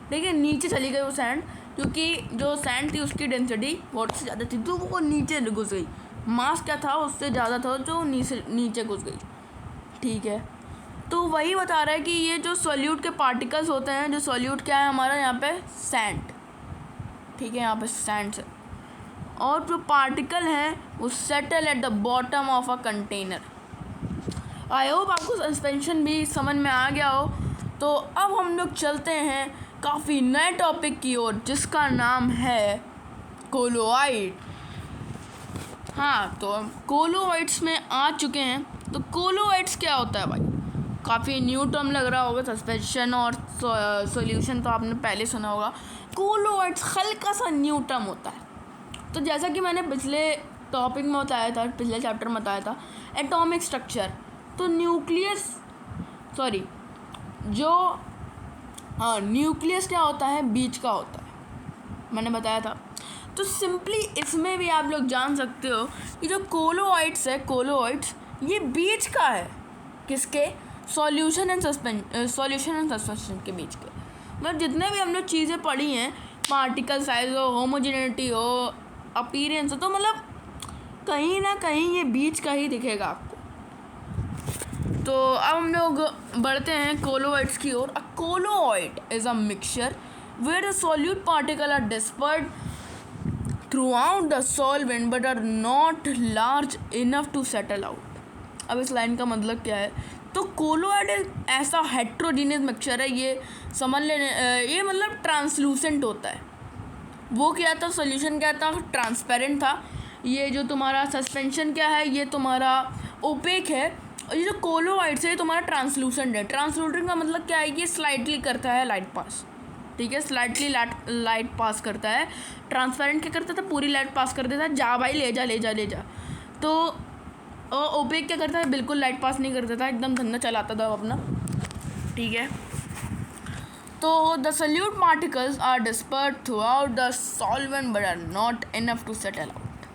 ठीक है, नीचे चली गई वो सैंड, क्योंकि जो सैंड थी उसकी डेंसिटी वाटर से ज़्यादा थी, तो वो नीचे घुस गई। मास क्या था? उससे ज़्यादा था, जो नीचे घुस गई। ठीक है, तो वही बता रहा है कि ये जो सॉल्यूट के पार्टिकल्स होते हैं, जो सॉल्यूट क्या है हमारा यहाँ पे? सैंड। ठीक है, यहाँ पे सैंड है, और जो पार्टिकल हैं वो settle at the bottom of a container. I hope आपको सस्पेंशन भी समझ में आ गया हो। तो अब हम लोग चलते हैं काफ़ी नए टॉपिक की ओर, जिसका नाम है कोलोइड। हाँ, तो कोलोइड्स में आ चुके हैं। तो कोलोइड्स क्या होता है भाई? काफ़ी न्यू टर्म लग रहा होगा। सस्पेंशन और सॉल्यूशन तो आपने पहले सुना होगा। कोलोइड्स हल्का सा न्यू टर्म होता है। तो जैसा कि मैंने पिछले टॉपिक में बताया था, पिछले चैप्टर में बताया था, एटॉमिक स्ट्रक्चर, तो न्यूक्लियस क्या होता है? बीच का होता है, मैंने बताया था। तो सिंपली इसमें भी आप लोग जान सकते हो कि जो कोलोइड्स है, कोलोइड्स ये बीच का है। किसके? सॉल्यूशन एंड सस्पेंशन के बीच के। मतलब जितने भी हम लोग चीज़ें पढ़ी हैं, पार्टिकल साइज हो, होमोजेनिटी हो, अपीयरेंस हो, तो मतलब कहीं ना कहीं ये बीच का ही दिखेगा आपको। तो अब हम लोग बढ़ते हैं कोलोइड्स की ओर। A colloid is a mixture where the solute particle are dispersed throughout the solvent but are not large enough to settle out. अब इस लाइन का मतलब क्या है? तो कोलोइड ऐसा हेट्रोजीनियस मिक्सचर है, ये समझ लेने, ये मतलब ट्रांसलूसेंट होता है। वो क्या था? सॉल्यूशन क्या था? ट्रांसपेरेंट था। ये जो तुम्हारा सस्पेंशन क्या है? ये तुम्हारा ओपेक है। और ये जो कोलोइड्स है ये तुम्हारा ट्रांसलूसेंट है। ट्रांसलूसेंट का मतलब क्या है? ये स्लाइटली करता है लाइट पास। ठीक है, स्लाइटली लाइट पास करता है। ट्रांसपेरेंट क्या करता था? पूरी लाइट पास कर देता है, जा भाई ले जा। तो ओपेक क्या करता है? बिल्कुल लाइट पास नहीं करता था, एकदम धंधा चलाता था अपना। ठीक है, तो the solute particles are dispersed throughout the solvent but are not enough to settle out.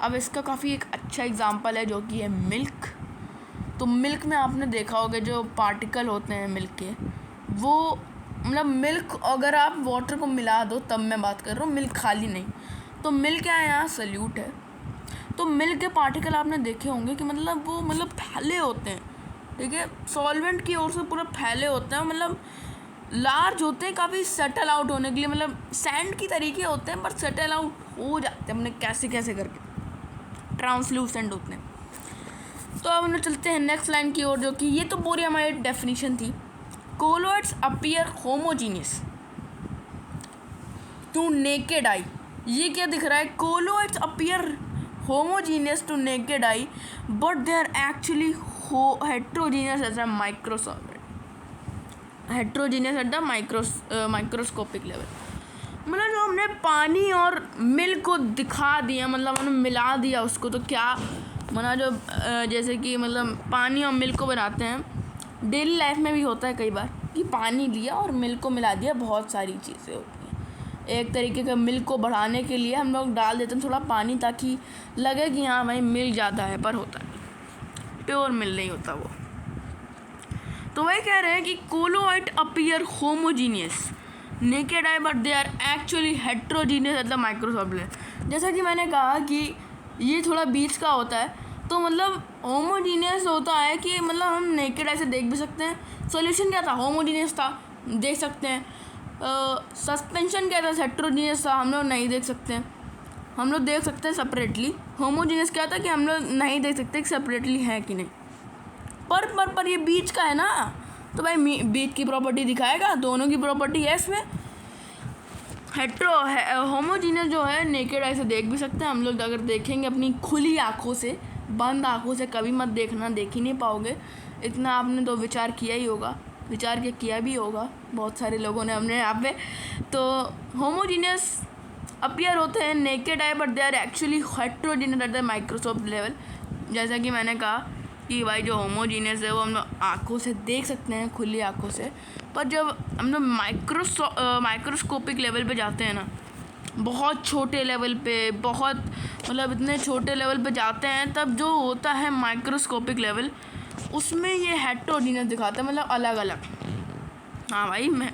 अब इसका काफ़ी एक अच्छा एग्जांपल है जो कि है मिल्क। तो मिल्क में आपने देखा होगा जो पार्टिकल होते हैं मिल्क के, वो मतलब मिल्क अगर आप वाटर को मिला दो, तब मैं बात कर रहा हूँ, मिल्क खाली नहीं। तो मिल्क क्या है, यहाँ सल्यूट है। तो मिल्क के पार्टिकल आपने देखे होंगे कि मतलब वो मतलब फैले होते हैं, ठीक है, सॉल्वेंट की ओर से पूरा फैले होते हैं, मतलब लार्ज होते हैं काफ़ी सेटल आउट होने के लिए, मतलब सैंड की तरीके होते हैं पर सेटल आउट हो जाते हैं अपने कैसे कैसे करके, ट्रांसलूसेंट होते हैं। तो अब हम चलते हैं नेक्स्ट लाइन की ओर, जो कि ये तो पूरी हमारी डेफिनेशन थी। Colloids appear homogeneous to naked eye. ये क्या दिख रहा है, colloids appear homogeneous to naked eye but they are actually heterogeneous as a microsolvent, heterogeneous at the microscopic level. मतलब जो हमने पानी और मिल्क को दिखा दिया, मतलब हमने मिला दिया उसको, तो क्या मतलब जो जैसे कि मतलब पानी और मिल्क को बनाते हैं, डेली लाइफ में भी होता है कई बार कि पानी लिया और मिल्क को मिला दिया, बहुत सारी चीज़ें होती हैं। एक तरीके का मिल्क को बढ़ाने के लिए हम लोग डाल देते हैं थोड़ा पानी, ताकि लगे कि हाँ भाई मिल्क ज़्यादा है, पर होता है प्योर मिल्क नहीं होता वो। तो वही कह रहे हैं कि colloid appear homogeneous naked eye but they are actually heterogeneous at the microscopic. जैसा कि मैंने कहा कि ये थोड़ा बीच का होता है, तो मतलब होमोजीनियस होता है कि मतलब हम नेकेड आई से देख भी सकते हैं। सॉल्यूशन क्या था, होमोजीनियस था, देख सकते हैं। सस्पेंशन क्या था, हेट्रोजीनियस था, हम लोग नहीं देख सकते हैं, हम लोग देख सकते हैं सेपरेटली। होमोजीनियस क्या था कि हम लोग नहीं देख सकते कि सेपरेटली है कि नहीं। पर ये बीच का है ना, तो भाई बीच की प्रॉपर्टी दिखाएगा, दोनों की प्रॉपर्टी है इसमें। होमोजीनियस जो है नेकेड आई से देख भी सकते हैं हम लोग, अगर देखेंगे अपनी खुली आँखों से, बंद आँखों से कभी मत देखना, देख ही नहीं पाओगे। इतना आपने तो विचार किया ही होगा, विचार के किया भी होगा बहुत सारे लोगों ने हमने यहाँ पे। तो होमोजीनियस अपीयर होते हैं naked eye but they are actually heterogeneous at the microscope level. जैसा कि मैंने कहा कि भाई जो होमोजीनियस है वो हम लोग आँखों से देख सकते हैं, खुली आँखों से, पर जब हम लोग माइक्रोस्कोपिक लेवल पे जाते हैं ना, बहुत छोटे लेवल पे, बहुत मतलब इतने छोटे लेवल पे जाते हैं, तब जो होता है माइक्रोस्कोपिक लेवल, उसमें ये हेट्रोजीनियस दिखाता है, मतलब अलग अलग। हाँ भाई, मैं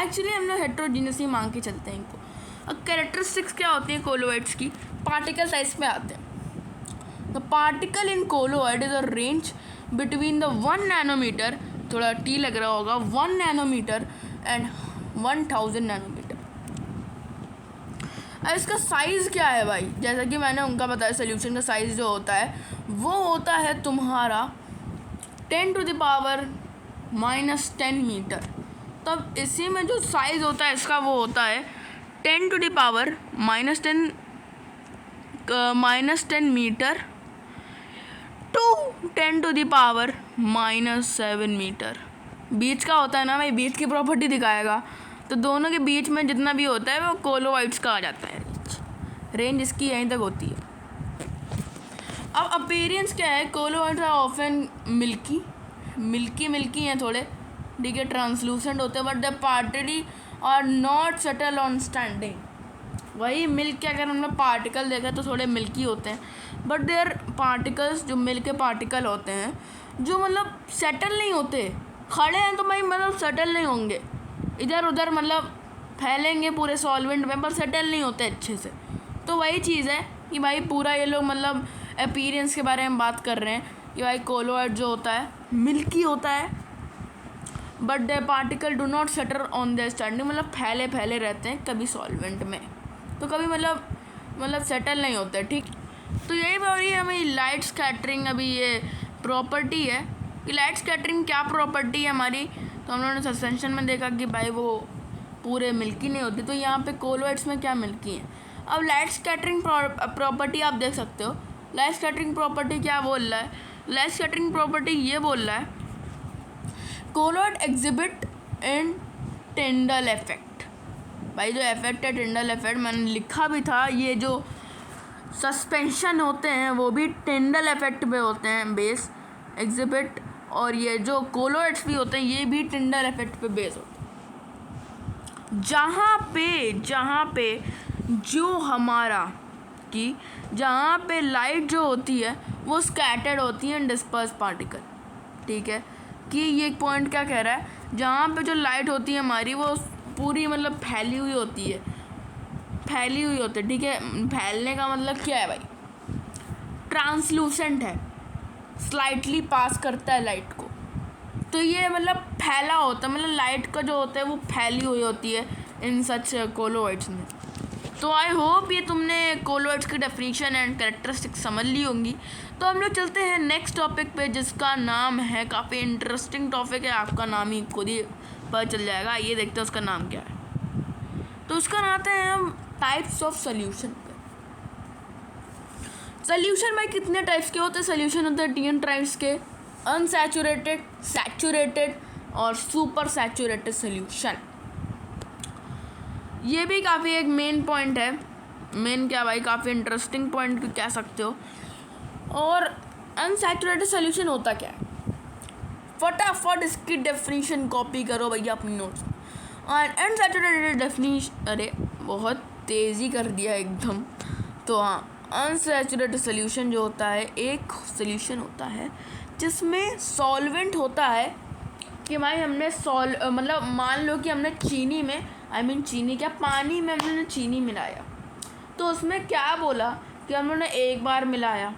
एक्चुअली हम लोग हेट्रोजीनियस ही मांग के चलते हैं इनको। अब कैरेक्टरिस्टिक्स क्या होती हैं कोलोइड्स की, पार्टिकल साइज पे आते हैं। The particle in colloid is a range between the 1 nanometre, थोड़ा टी लग रहा होगा, 1 नैनोमीटर एंड 1000 नैनोमीटर। अब इसका साइज़ क्या है भाई, जैसा कि मैंने उनका बताया, सोल्यूशन का साइज़ जो होता है वो होता है तुम्हारा 10⁻⁻10 मीटर। तब इसी में जो साइज़ होता है इसका वो होता है 10⁻⁻10 मीटर टू 10⁻⁻7 मीटर। बीच का होता है ना भाई, बीच की प्रॉपर्टी दिखाएगा, तो दोनों के बीच में जितना भी होता है वो कोलोइड्स का आ जाता है। रेंज इसकी यहीं तक होती है। अब अपीयरेंस क्या है, कोलोइड्स आर ऑफन मिल्की हैं थोड़े, ठीक है, ट्रांसलूसेंट होते हैं, but the particle are not settle on standing. वही मिल्क के अगर हमने पार्टिकल देखा तो थोड़े मिल्की होते हैं, बट देयर पार्टिकल्स, जो मिल्क के पार्टिकल होते हैं, जो मतलब सेटल नहीं होते, खड़े हैं तो भाई मतलब सेटल नहीं होंगे, इधर उधर मतलब फैलेंगे पूरे सॉल्वेंट में, पर सेटल नहीं होते अच्छे से। तो वही चीज़ है कि भाई पूरा ये लोग मतलब अपीयरेंस के बारे में बात कर रहे हैं कि भाई कोलोइड जो होता है मिल्की होता है, but the particle do not settle on the standing, मतलब फैले रहते हैं कभी सॉल्वेंट में, तो कभी मतलब सेटल नहीं होते, ठीक। तो यही हो रही है हमें लाइट स्कैटरिंग। अभी ये प्रॉपर्टी है कि लाइट स्कैटरिंग क्या प्रॉपर्टी है हमारी, तो हम लोगों ने सस्पेंशन में देखा कि भाई वो पूरे मिल्की नहीं होती, तो यहाँ पे कोलोइड्स में क्या मिल्की है। अब लाइट स्कैटरिंग प्रॉपर्टी आप देख सकते हो, लाइट स्कैटरिंग प्रॉपर्टी क्या बोल रहा है, लाइट स्कैटरिंग प्रॉपर्टी ये बोल रहा है कोलोइड एग्जिबिट इन टिंडल इफेक्ट। भाई जो इफेक्ट है टिंडल इफेक्ट, मैंने लिखा भी था, ये जो सस्पेंशन होते हैं वो भी टिंडल इफेक्ट पे होते हैं बेस। एग्जिबिट और ये जो कोलोइड्स भी होते हैं ये भी टिंडल इफेक्ट पे बेस होते हैं, जहाँ पे जो हमारा कि जहाँ पे लाइट जो होती है वो स्कैटर्ड होती है डिस्पर्स पार्टिकल। ठीक है, कि ये एक पॉइंट क्या कह रहा है, जहाँ पे जो लाइट होती है हमारी वो पूरी मतलब फैली हुई होती है। ठीक है, फैलने का मतलब क्या है भाई, ट्रांसलूसेंट है, स्लाइटली पास करता है लाइट को। तो ये मतलब फैला होता है, मतलब लाइट का जो होता है वो फैली हुई होती है इन सच कोलोइड्स में। तो आई होप ये तुमने कोलोइड्स की डेफिनेशन एंड कैरेक्टरिस्टिक्स समझ ली होंगी। तो हम लोग चलते हैं नेक्स्ट टॉपिक पे, जिसका नाम है, काफ़ी इंटरेस्टिंग टॉपिक है, आपका नाम ही खुद ही पता चल जाएगा। ये देखते हैं उसका नाम क्या है। तो उसका आते हैं हम टाइप्स ऑफ सोल्यूशन पे। सोल्यूशन भाई कितने टाइप्स के होते हैं? सोल्यूशन होते हैं 3 टाइप्स के, अनसैचुरेटेड, सैचुरेटेड और सुपर सैचुरेटेड सोल्यूशन। ये भी काफ़ी एक मेन पॉइंट है, मेन क्या भाई, काफ़ी इंटरेस्टिंग पॉइंट कह सकते हो। और अनसैचुरेटेड सोल्यूशन होता क्या है, फटाफट इसकी डेफिनेशन कॉपी करो भैया अपनी नोट्स। और अनसैचुरेटेड डेफिनेशन, अरे बहुत तेज़ी कर दिया एकदम। तो हाँ, अनसैचुरेटेड सोल्यूशन जो होता है, एक सोल्यूशन होता है जिसमें सॉल्वेंट होता है कि भाई हमने मतलब मान लो कि हमने चीनी में, चीनी क्या, पानी में हमने चीनी मिलाया। तो उसमें क्या बोला कि हम लोगों ने एक बार मिलाया।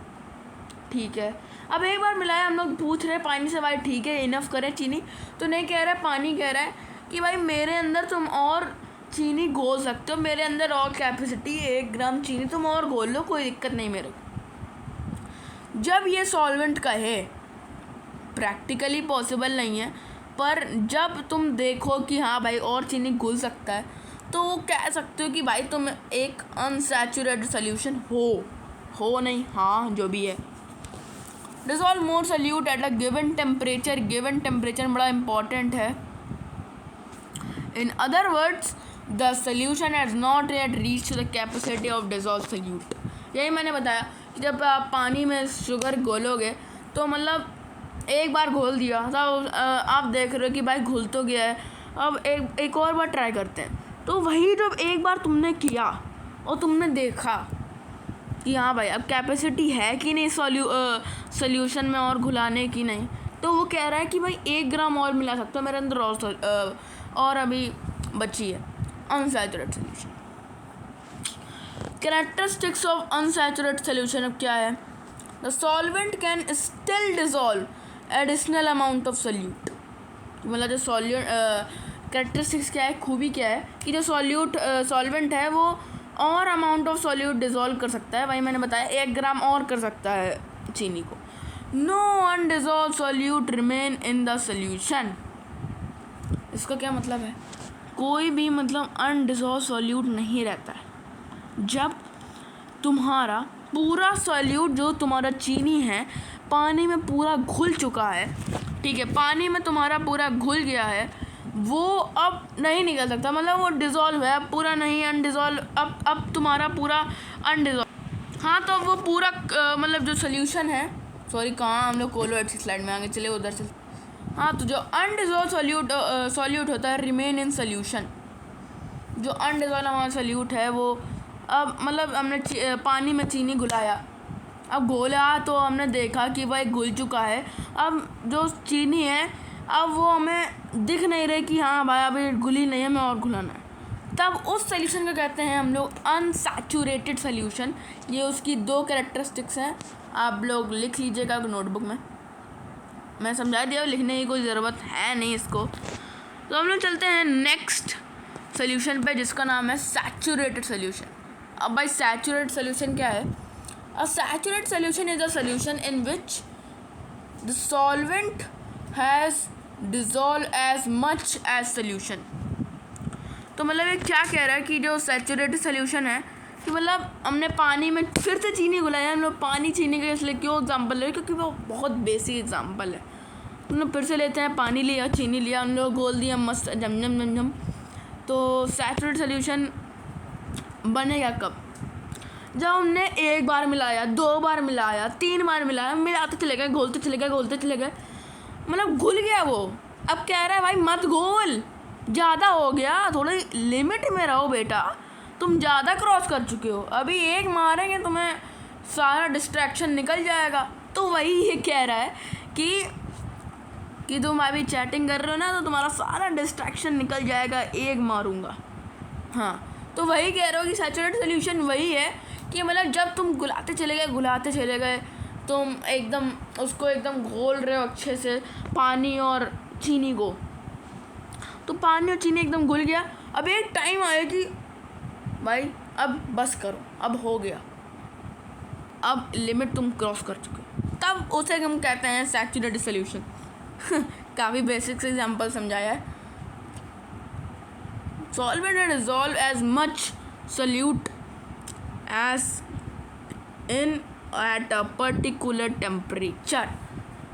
ठीक है, अब एक बार मिलाया, हम लोग पूछ रहे पानी से भाई ठीक है इनफ करें चीनी, तो नहीं कह रहा है, पानी कह रहा है कि भाई मेरे अंदर तुम और चीनी घोल सकते हो, मेरे अंदर और कैपेसिटी 1 ग्राम चीनी तुम और घोल लो, कोई दिक्कत नहीं मेरे को। जब ये सॉल्वेंट कहे, प्रैक्टिकली पॉसिबल नहीं है, पर जब तुम देखो कि हाँ भाई और चीनी घुल सकता है, तो वो कह सकते हो कि भाई तुम एक अनसैचुरेटेड सोल्यूशन हो नहीं, हाँ जो भी है। Dissolve more solute at a given temperature बड़ा इंपॉर्टेंट है। In other words, the solution has not yet reached the capacity of dissolve solute. यही मैंने बताया कि जब आप पानी में शुगर घोलोगे तो मतलब एक बार घोल दिया, तब आप देख रहे हो कि भाई घुल तो गया है, अब एक और बार ट्राई करते हैं। तो वही जब एक बार तुमने किया और तुमने देखा कि हाँ भाई अब कैपेसिटी है कि नहीं सोल्यूशन में और घुलाने की नहीं, तो वो कह रहा है कि भाई 1 ग्राम और मिला सकते हो मेरे अंदर और अभी बची है unsaturated solution. Characteristics of unsaturated solution अब क्या है, the solvent can still dissolve additional amount of solute. मतलब जो कैरेक्टरिस्टिक्स क्या है, खूबी क्या है कि जो सॉल्वेंट है वो और अमाउंट ऑफ सोल्यूट डिसॉल्व कर सकता है। भाई मैंने बताया 1 ग्राम और कर सकता है चीनी को। No undissolve solute remain in the solution. इसका क्या मतलब है, कोई भी मतलब अनडिसॉल्व सोल्यूट नहीं रहता है। जब तुम्हारा पूरा सोल्यूट जो तुम्हारा चीनी है पानी में पूरा घुल चुका है, ठीक है, पानी में तुम्हारा पूरा घुल गया है, वो अब नहीं निकल सकता, मतलब वो डिसॉल्व है, अब पूरा नहीं अनडिसॉल्व, अब तुम्हारा पूरा अनडिसॉल्व। हाँ, तो वो पूरा मतलब जो सोल्यूशन है, सॉरी कहाँ हम लोग कोलोइड्स की स्लाइड में आगे चले, उधर से। हाँ, तो जो अनडिसॉल्व सोल्यूट होता है रिमेन इन सोल्यूशन। जो अनडिसॉल्व हमारा सोल्यूट है वो अब मतलब हमने पानी में चीनी घुलाया, अब घोला तो हमने देखा कि भाई घुल चुका है, अब जो चीनी है अब वो हमें दिख नहीं रही कि हाँ भाई अभी घुली नहीं है, हमें और घुलाना है, तब उस सोल्यूशन को कहते हैं हम लोग अनसैचुरेटेड सोल्यूशन। ये उसकी 2 कैरेक्टरिस्टिक्स हैं, आप लोग लिख लीजिएगा नोटबुक में, मैं समझा दिया, लिखने की कोई ज़रूरत है नहीं इसको। तो हम लोग चलते हैं नेक्स्ट सोल्यूशन पे, जिसका नाम है सैचुरेटेड सोल्यूशन। अब भाई सैचुरेटेड सोल्यूशन क्या है, a saturated solution is a solution in which the solvent has dissolve as much as solution. तो मतलब ये क्या कह रहा है कि जो सैचुरेटेड सोल्यूशन है कि मतलब हमने पानी में फिर से चीनी घुलाया, हम लोग पानी चीनी का इसलिए क्यों एग्जाम्पल ले, क्योंकि वो बहुत बेसिक एग्जाम्पल है। हम लोग फिर से लेते हैं, पानी लिया, चीनी लिया, हम लोग घोल दिया मस्त जम। तो सैचुरेटेड सोल्यूशन बनेगा कब, जब हमने 1 बार मिलाया, 2 बार मिलाया, 3 बार मिलाया, मिलाते चले गए, घोलते चले गए, मतलब घुल गया वो। अब कह रहा है भाई मत घोल, ज़्यादा हो गया, थोड़ी लिमिट में रहो बेटा, तुम ज़्यादा क्रॉस कर चुके हो, अभी एक मारेंगे तुम्हें सारा डिस्ट्रैक्शन निकल जाएगा। तो वही ये कह रहा है कि तुम अभी चैटिंग कर रहे हो ना, तो तुम्हारा सारा डिस्ट्रैक्शन निकल जाएगा, एक मारूंगा। हाँ, तो वही कह रहा हूँ कि सैचुरेटेड सोल्यूशन वही है कि मतलब जब तुम घुलाते चले गए तुम एकदम उसको एकदम घोल रहे हो अच्छे से, पानी और चीनी को, तो पानी और चीनी एकदम घुल गया। अब एक टाइम आया कि भाई अब बस करो, अब हो गया, अब लिमिट तुम क्रॉस कर चुके हो, तब उसे हम कहते हैं सैचुरेटेड सोल्यूशन। काफ़ी बेसिक एग्जांपल समझाया है। Solvent and dissolve as much solute as in at a particular temperature.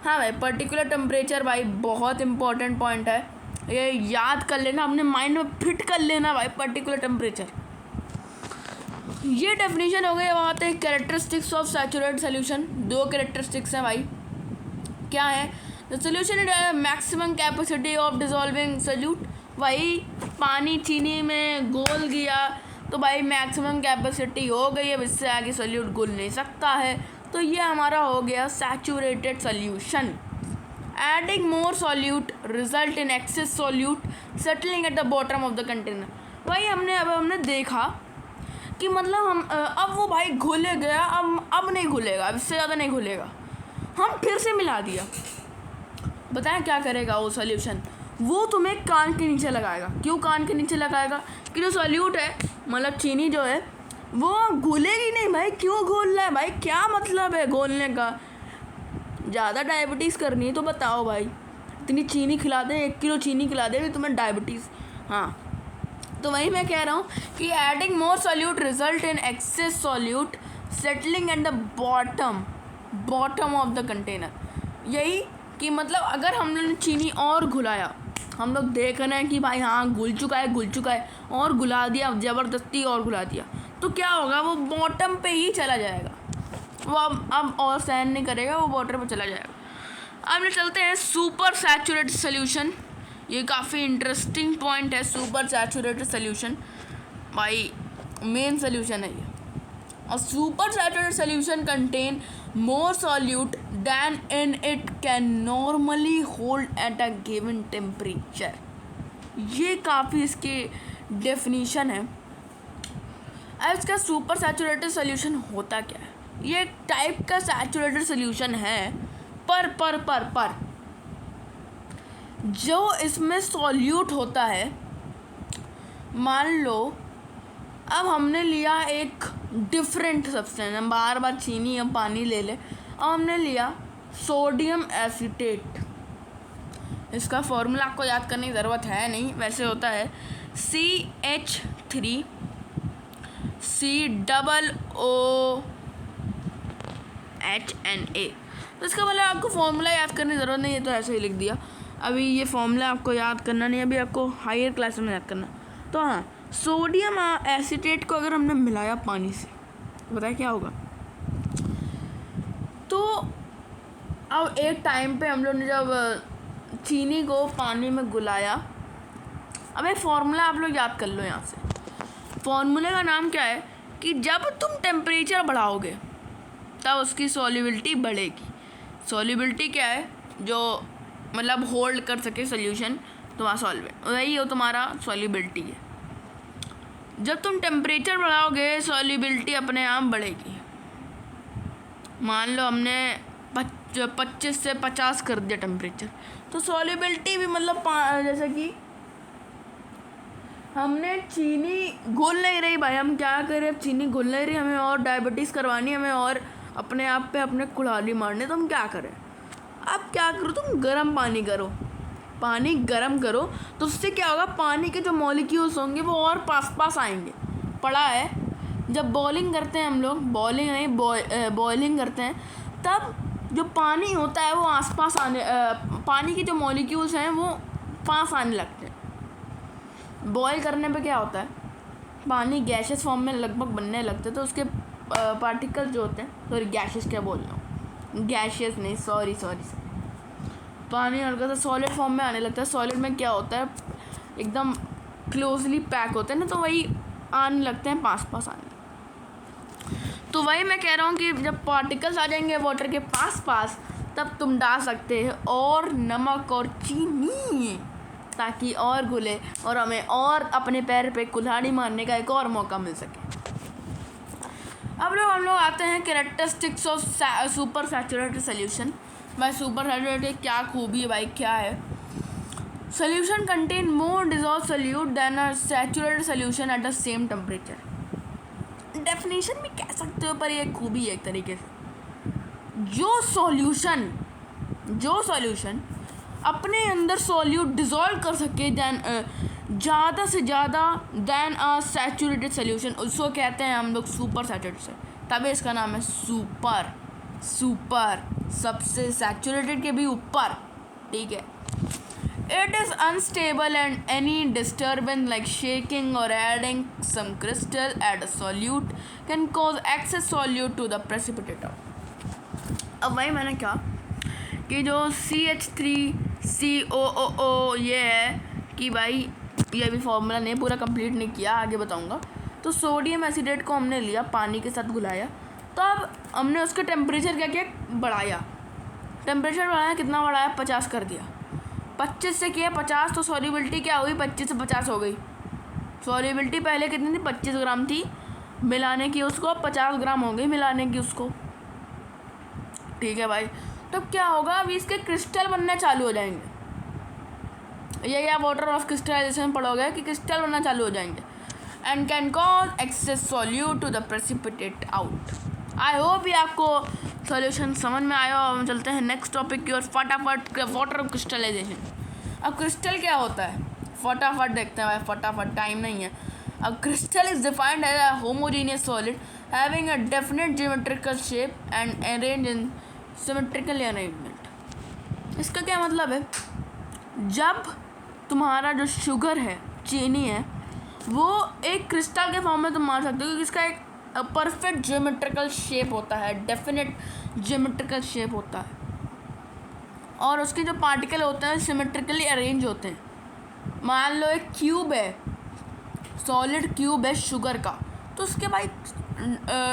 हाँ भाई, पर्टिकुलर टेम्परेचर भाई बहुत इंपॉर्टेंट पॉइंट है, ये याद कर लेना, अपने माइंड में फिट कर लेना भाई, पर्टिकुलर टेम्परेचर। ये डेफिनेशन हो गई। वहाँ पे characteristics of saturated solution, 2 characteristics हैं भाई। क्या है? The solution it maximum capacity of dissolving solute. वही पानी चीनी में घोल गया तो भाई मैक्सिमम कैपेसिटी हो गई, अब इससे आगे सोल्यूट घुल नहीं सकता है, तो ये हमारा हो गया saturated solution. Adding more solute result in excess solute settling at the bottom of the container. वही हमने देखा कि मतलब हम अब वो भाई घुल गया, अब नहीं घुलेगा, अब इससे ज़्यादा नहीं घुलेगा, हम फिर से मिला दिया। बताएं क्या करेगा वो सोल्यूशन? वो तुम्हें कान के नीचे लगाएगा। क्यों कान के नीचे लगाएगा? कि जो सोल्यूट है, मतलब चीनी जो है, वो घुलेगी नहीं भाई। क्यों घोल रहा है भाई? क्या मतलब है घोलने का? ज़्यादा डायबिटीज़ करनी है तो बताओ भाई, इतनी चीनी खिला दें, 1 किलो चीनी खिला दें तुम्हें डायबिटीज़। हाँ, तो वही मैं कह रहा हूँ कि adding more solute result in excess solute settling at the bottom of the container. यही कि मतलब अगर हम लोगों ने चीनी और घुलाया, हम लोग देख रहे हैं कि भाई हाँ घुल चुका है, और घुला दिया ज़बरदस्ती और घुला दिया, तो क्या होगा? वो बॉटम पे ही चला जाएगा, वो अब और सहन नहीं करेगा, वो बॉटम पे चला जाएगा। अब चलते हैं सुपर सैचुरेटेड सोल्यूशन। ये काफ़ी इंटरेस्टिंग पॉइंट है, सुपर सैचुरेटेड सोल्यूशन भाई मेन सोल्यूशन है ये। और super saturated solution contain more solute than in it can normally hold at a given temperature। ये काफ़ी इसकी डेफिनेशन है। अब इसका सुपर सैचुरेटेड सोल्यूशन होता क्या है? ये एक टाइप का सैचुरेटेड सोल्यूशन है, पर जो इसमें सॉल्यूट होता है, मान लो अब हमने लिया एक डिफरेंट सब्सटेंस, हम बार चीनी या पानी ले ले, अब हमने लिया सोडियम एसीटेट। इसका फॉर्मूला आपको याद करने की ज़रूरत है नहीं, वैसे होता है CH3COO। तो इसका मतलब आपको फॉर्मूला याद करने की ज़रूरत नहीं है, तो ऐसे ही लिख दिया। अभी ये फॉर्मूला आपको याद करना नहीं, अभी आपको हायर क्लास में याद करना। तो हाँ, सोडियम एसीटेट को अगर हमने मिलाया पानी से, बताया क्या होगा? तो अब एक टाइम पे हम लोग ने जब चीनी को पानी में घुलाया, अब एक फॉर्मूला आप लोग याद कर लो यहाँ से। फॉर्मूले का नाम क्या है कि जब तुम टेम्परेचर बढ़ाओगे तब उसकी सॉल्युबिलिटी बढ़ेगी। सॉल्युबिलिटी क्या है? जो मतलब होल्ड कर सके सोल्यूशन, तुम्हारा सॉल्वेंट, वही हो तुम्हारा सॉल्युबिलिटी है। जब तुम टेम्परेचर बढ़ाओगे सॉल्युबिलिटी अपने आप बढ़ेगी। मान लो हमने 25 से 50 कर दिया टेम्परेचर, तो सॉल्युबिलिटी भी मतलब जैसे कि हमने चीनी घुल नहीं रही भाई, हम क्या करें? अब चीनी घुल नहीं रही, हमें और डायबिटीज़ करवानी, हमें और अपने आप पे अपने कुल्हाड़ी मारने, तो हम क्या करें? अब क्या करो? तुम गर्म पानी करो, पानी गर्म करो, तो उससे क्या होगा? पानी के जो मॉलिक्यूल्स होंगे वो और पास आएंगे। पढ़ा है, जब बॉइलिंग करते हैं हम लोग, बॉइलिंग करते हैं, तब जो पानी होता है वो आसपास आने, पानी के जो मॉलिक्यूल्स हैं वो पास आने लगते हैं। बॉयल करने पे क्या होता है? पानी गैसेस फॉर्म में लगभग बनने लगते हैं, तो उसके पार्टिकल्स जो होते हैं, सॉरी गैसेस क्या बोल रहा हूँ, गैसेस नहीं, सॉरी पानी हल्का सा सॉलिड फॉर्म में आने लगता है। सॉलिड में क्या होता है, एकदम क्लोजली पैक होते हैं ना, तो वही आने लगते हैं, पास पास आने। तो वही मैं कह रहा हूँ कि जब पार्टिकल्स आ जाएंगे वाटर के पास पास, तब तुम डाल सकते हो और नमक और चीनी, ताकि और घुले और हमें और अपने पैर पे कुल्हाड़ी मारने का एक और मौका मिल सके। अब हम लोग आते हैं characteristics of super saturated solution. भाई सुपर सैचुरेटेड क्या खूबी है भाई, क्या है? Solution contain more dissolve solute than a saturated solution at the same temperature. Definition भी कह सकते हो, पर ये खूबी है एक तरीके से। जो सॉल्यूशन अपने अंदर सॉल्यूट डिजॉल्व कर सके ज़्यादा से ज़्यादा देन अ सैचुरेटेड सोल्यूशन, उसको कहते हैं हम लोग सुपर सैचुरेटेड। तभी इसका नाम है सुपर। सबसे सैचुरेटेड के भी ऊपर, ठीक है। It is unstable and any disturbance like shaking or adding some crystal at a solute can cause excess solute to the precipitator. अब वही मैंने कहा कि जो CH3COOO ये है कि भाई ये भी फॉर्मूला नहीं पूरा कंप्लीट नहीं किया, आगे बताऊंगा। तो सोडियम एसिडेट को हमने लिया, पानी के साथ घुलाया, तो अब हमने उसका टेम्परेचर क्या किया, बढ़ाया। टेम्परेचर बढ़ाया, कितना बढ़ाया, 50 कर दिया। 25 से किया 50, तो सॉल्युबिलिटी क्या हुई, 25 से 50 हो गई। सॉल्युबिलिटी पहले कितनी थी, 25 ग्राम थी, मिलाने की उसको 50 ग्राम हो गई मिलाने की उसको, ठीक है भाई। तो क्या होगा, अभी इसके क्रिस्टल बनना चालू हो जाएंगे। ये क्या वाटर ऑफ क्रिस्टलाइजेशन पढ़ोगे कि क्रिस्टल बनना चालू हो जाएंगे। And can cause excess solute to the precipitate out. I hope ये आपको सॉल्यूशन समझ में आया। और हम चलते हैं नेक्स्ट टॉपिक की ओर, फटाफट वाटर क्रिस्टलाइजेशन। अब क्रिस्टल क्या होता है, फटाफट देखते हैं भाई, फटाफट, टाइम नहीं है। अब crystal is defined as a homogeneous solid having a definite geometrical shape and arrange in symmetrical arrangement. इसका क्या मतलब है, जब तुम्हारा जो शुगर है, चीनी है, वो एक क्रिस्टल के फॉर्म में तुम मान सकते हो कि इसका एक परफेक्ट ज्योमेट्रिकल शेप होता है, डेफिनेट ज्योमेट्रिकल शेप होता है, और उसके जो पार्टिकल होते हैं सिमेट्रिकली अरेंज होते हैं। मान लो एक क्यूब है, सॉलिड क्यूब है शुगर का, तो उसके भाई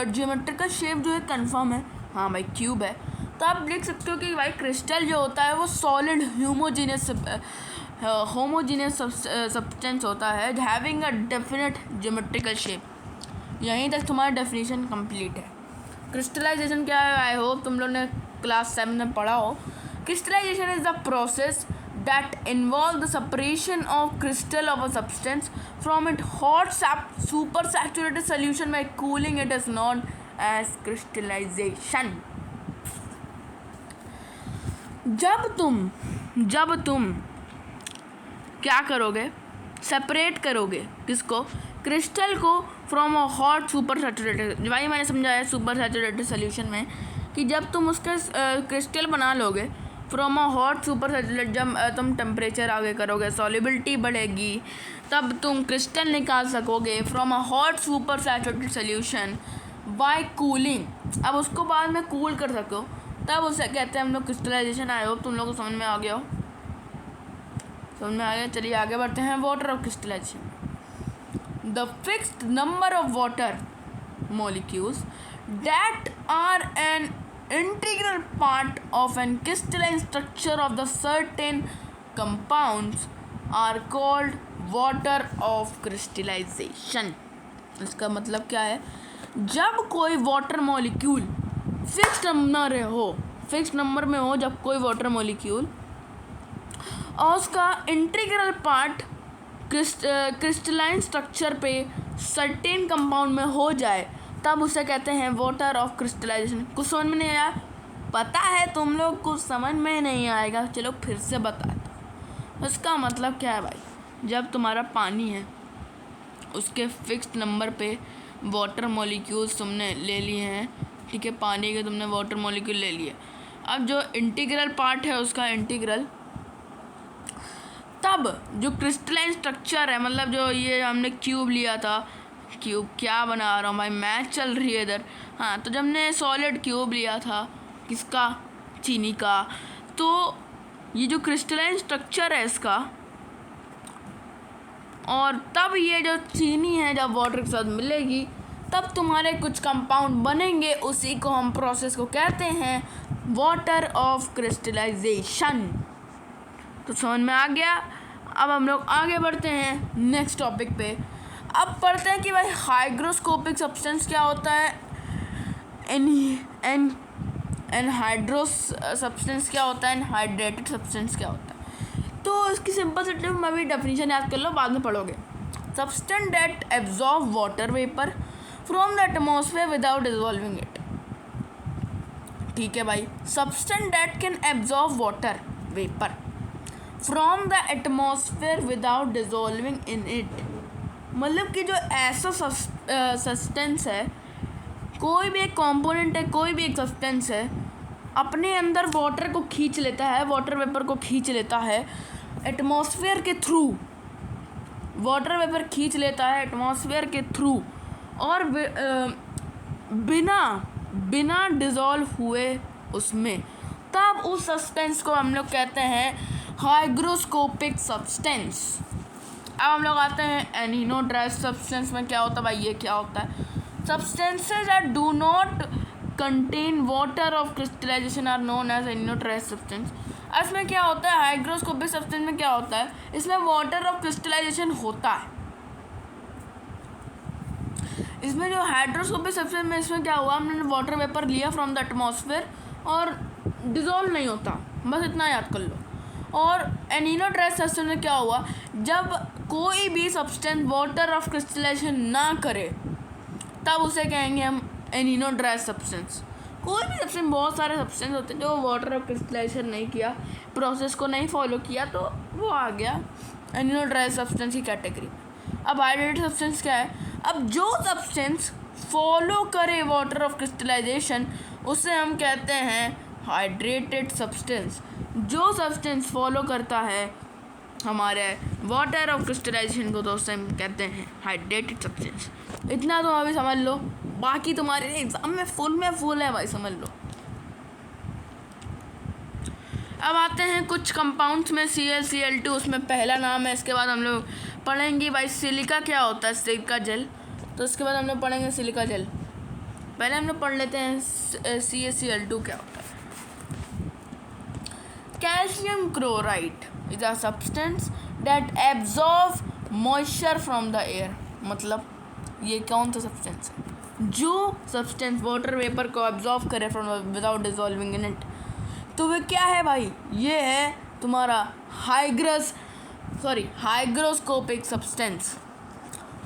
ज्योमेट्रिकल शेप जो है कंफर्म है, हाँ भाई क्यूब है। तो आप देख सकते हो कि भाई क्रिस्टल जो होता है वो सॉलिड होमोजीनियस सब्सटेंस होता है having a definite geometrical shape. यहीं तक तुम्हारा डेफिनेशन कंप्लीट है। क्रिस्टलाइजेशन क्या है, आई होप तुम लोग ने क्लास 7 में पढ़ा हो। Crystallisation is the process that involve the separation of crystal of a substance from it hot super saturated solution by cooling it is known as crystallisation. जब तुम क्या करोगे, सेपरेट करोगे किसको, क्रिस्टल को from a hot super saturated. भाई मैंने समझाया सुपर सैचुरेटेड सोल्यूशन में कि जब तुम उसका क्रिस्टल बना लोगे from a hot super saturated, जब तुम टेम्परेचर आगे करोगे, सॉल्युबिलिटी बढ़ेगी, तब तुम क्रिस्टल निकाल सकोगे from a hot super saturated solution by cooling. अब उसको बाद में कूल कर सको, तब उसे कहते हैं हम लोग क्रिस्टलाइजेशन। आई होप तुम लोगों को समझ में आ गया हो, समझ में आ गया। चलिए आगे बढ़ते हैं water of crystallisation. The fixed number of water molecules that are an integral part of an crystalline structure of the certain compounds are called water of crystallization। इसका मतलब क्या है, जब कोई वाटर मॉलिक्यूल फिक्स्ड नंबर में हो, जब कोई वाटर मॉलिक्यूल और उसका इंटीग्रल पार्ट क्रिस्टलाइन स्ट्रक्चर पे सर्टेन कंपाउंड में हो जाए, तब उसे कहते हैं वाटर ऑफ क्रिस्टलाइजेशन। कुछ समझ में नहीं आया, पता है तुम लोग कुछ समझ में नहीं आएगा, चलो फिर से बताता हूँ। इसका मतलब क्या है भाई, जब तुम्हारा पानी है उसके फिक्स्ड नंबर पे वाटर मॉलिक्यूल्स तुमने ले लिए हैं, ठीक है, पानी के तुमने वाटर मॉलिक्यूल ले लिए। अब जो इंटीग्रल पार्ट है उसका इंटीग्रल, तब जो क्रिस्टलाइन स्ट्रक्चर है, मतलब जो ये हमने क्यूब लिया था, क्यूब क्या बना रहा हूँ भाई, मैच चल रही है इधर, हाँ। तो जब हमने सॉलिड क्यूब लिया था किसका, चीनी का, तो ये जो क्रिस्टलाइन स्ट्रक्चर है इसका, और तब ये जो चीनी है जब वाटर के साथ मिलेगी तब तुम्हारे कुछ कंपाउंड बनेंगे, उसी को हम प्रोसेस को कहते हैं वाटर ऑफ क्रिस्टलाइजेशन। तो समझ में आ गया। अब हम लोग आगे बढ़ते हैं नेक्स्ट टॉपिक पे। अब पढ़ते हैं कि भाई हाइग्रोस्कोपिक सब्सटेंस क्या होता है, एनहाइड्रोस सब्सटेंस क्या होता है, एनहाइड्रेटेड सब्सटेंस क्या होता है। तो इसकी सिंपल से मैं भी डेफिनेशन याद कर लो, बाद में पढ़ोगे। Substance that absorb water vapour from the atmosphere without dissolving it. ठीक है भाई, substance that can absorb water vapour from the atmosphere without dissolving in it. मतलब कि जो ऐसा सब्सटेंस है, कोई भी एक कंपोनेंट है, कोई भी एक सब्सटेंस है, अपने अंदर वाटर को खींच लेता है, वाटर वेपर को खींच लेता है एटमॉस्फेयर के थ्रू। वाटर वेपर खींच लेता है एटमॉस्फेयर के थ्रू और बिना डिज़ोल्व हुए उसमें, तब उस सब्सटेंस को हम लोग कहते हैं हाइग्रोस्कोपिक सब्सटेंस। अब हम लोग आते हैं एनिनोड्राइव सब्सटेंस में। क्या होता है भाई, ये क्या होता है? Substances that do not contain water of crystallization are known as anhydrous substance. इसमें क्या होता है, हाइग्रोस्कोपिक सब्सटेंस में क्या होता है, इसमें वाटर ऑफ क्रिस्टलाइजेशन होता है। इसमें जो हाइड्रोस्कोपिक सब्सटेंस में, इसमें क्या हुआ, हमने वाटर वेपर लिया फ्रॉम द एटमॉस्फेयर और डिज़ोल्व नहीं होता, बस इतना याद कर लो। और एनिनोड्राइव सब्सटेंस में क्या हुआ, जब कोई भी सब्सटेंस वाटर ऑफ क्रिस्टलाइजेशन ना करे तब उसे कहेंगे हम एनिनोड्राइव सब्सटेंस। कोई भी सब्सटेंस, बहुत सारे सब्सटेंस होते हैं जो वाटर ऑफ क्रिस्टलाइजेशन नहीं किया, प्रोसेस को नहीं फॉलो किया, तो वो आ गया एनिनोड्राइव सब्सटेंस की कैटेगरी। अब हाइड्रेटेड सब्सटेंस क्या है, अब जो सब्सटेंस फॉलो करे वाटर ऑफ क्रिस्टलाइजेशन उसे हम कहते हैं हाइड्रेटेड सब्सटेंस। जो सब्सटेंस फॉलो करता है हमारे वाटर ऑफ क्रिस्टलाइजेशन को, तो उसे हम कहते हैं हाइड्रेटेड सब्सटेंस। इतना तो अभी समझ लो, बाकी तुम्हारे एग्जाम में फुल है भाई, समझ लो। अब आते हैं कुछ कंपाउंड्स में, ClCl2 उसमें पहला नाम है। इसके बाद हम लोग पढ़ेंगे भाई सिलिका क्या होता है, सिलिका जेल। तो इसके बाद हम लोग पढ़ेंगे सिलिका जेल। पहले हम लोग पढ़ लेते हैं CaCl2 क्या होता है। Calcium chloride is a substance that absorb moisture from the air. मतलब ये कौन सा सब्सटेंस है, जो सब्सटेंस वाटर वेपर को एब्जॉर्ब करे from without dissolving in it. तो वो क्या है भाई, ये है तुम्हारा हाइग्रोस्कोपिक सब्सटेंस।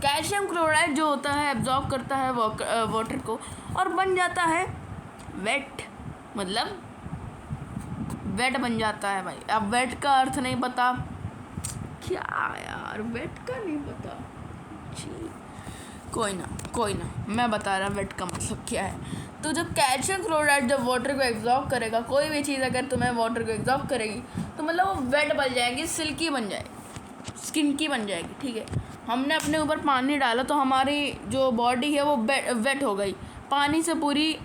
कैल्शियम क्लोराइड जो होता है एब्जॉर्ब करता है वाटर को और बन जाता है वेट, मतलब वेट बन जाता है भाई। अब वेट का अर्थ नहीं पता क्या यार, वेट का नहीं पता, कोई ना मैं बता रहा वेट का मतलब क्या है। तो जब कैल्शियम क्लोराइड जब वाटर को एब्जॉर्ब करेगा, कोई भी चीज़ अगर तुम्हें वाटर को एब्जॉर्ब करेगी तो मतलब वो वेट बन जाएगी, सिल्की बन जाएगी, स्किन की बन जाएगी। ठीक है, हमने अपने ऊपर पानी डाला तो हमारी जो बॉडी है वो वेट हो गई, पानी से पूरी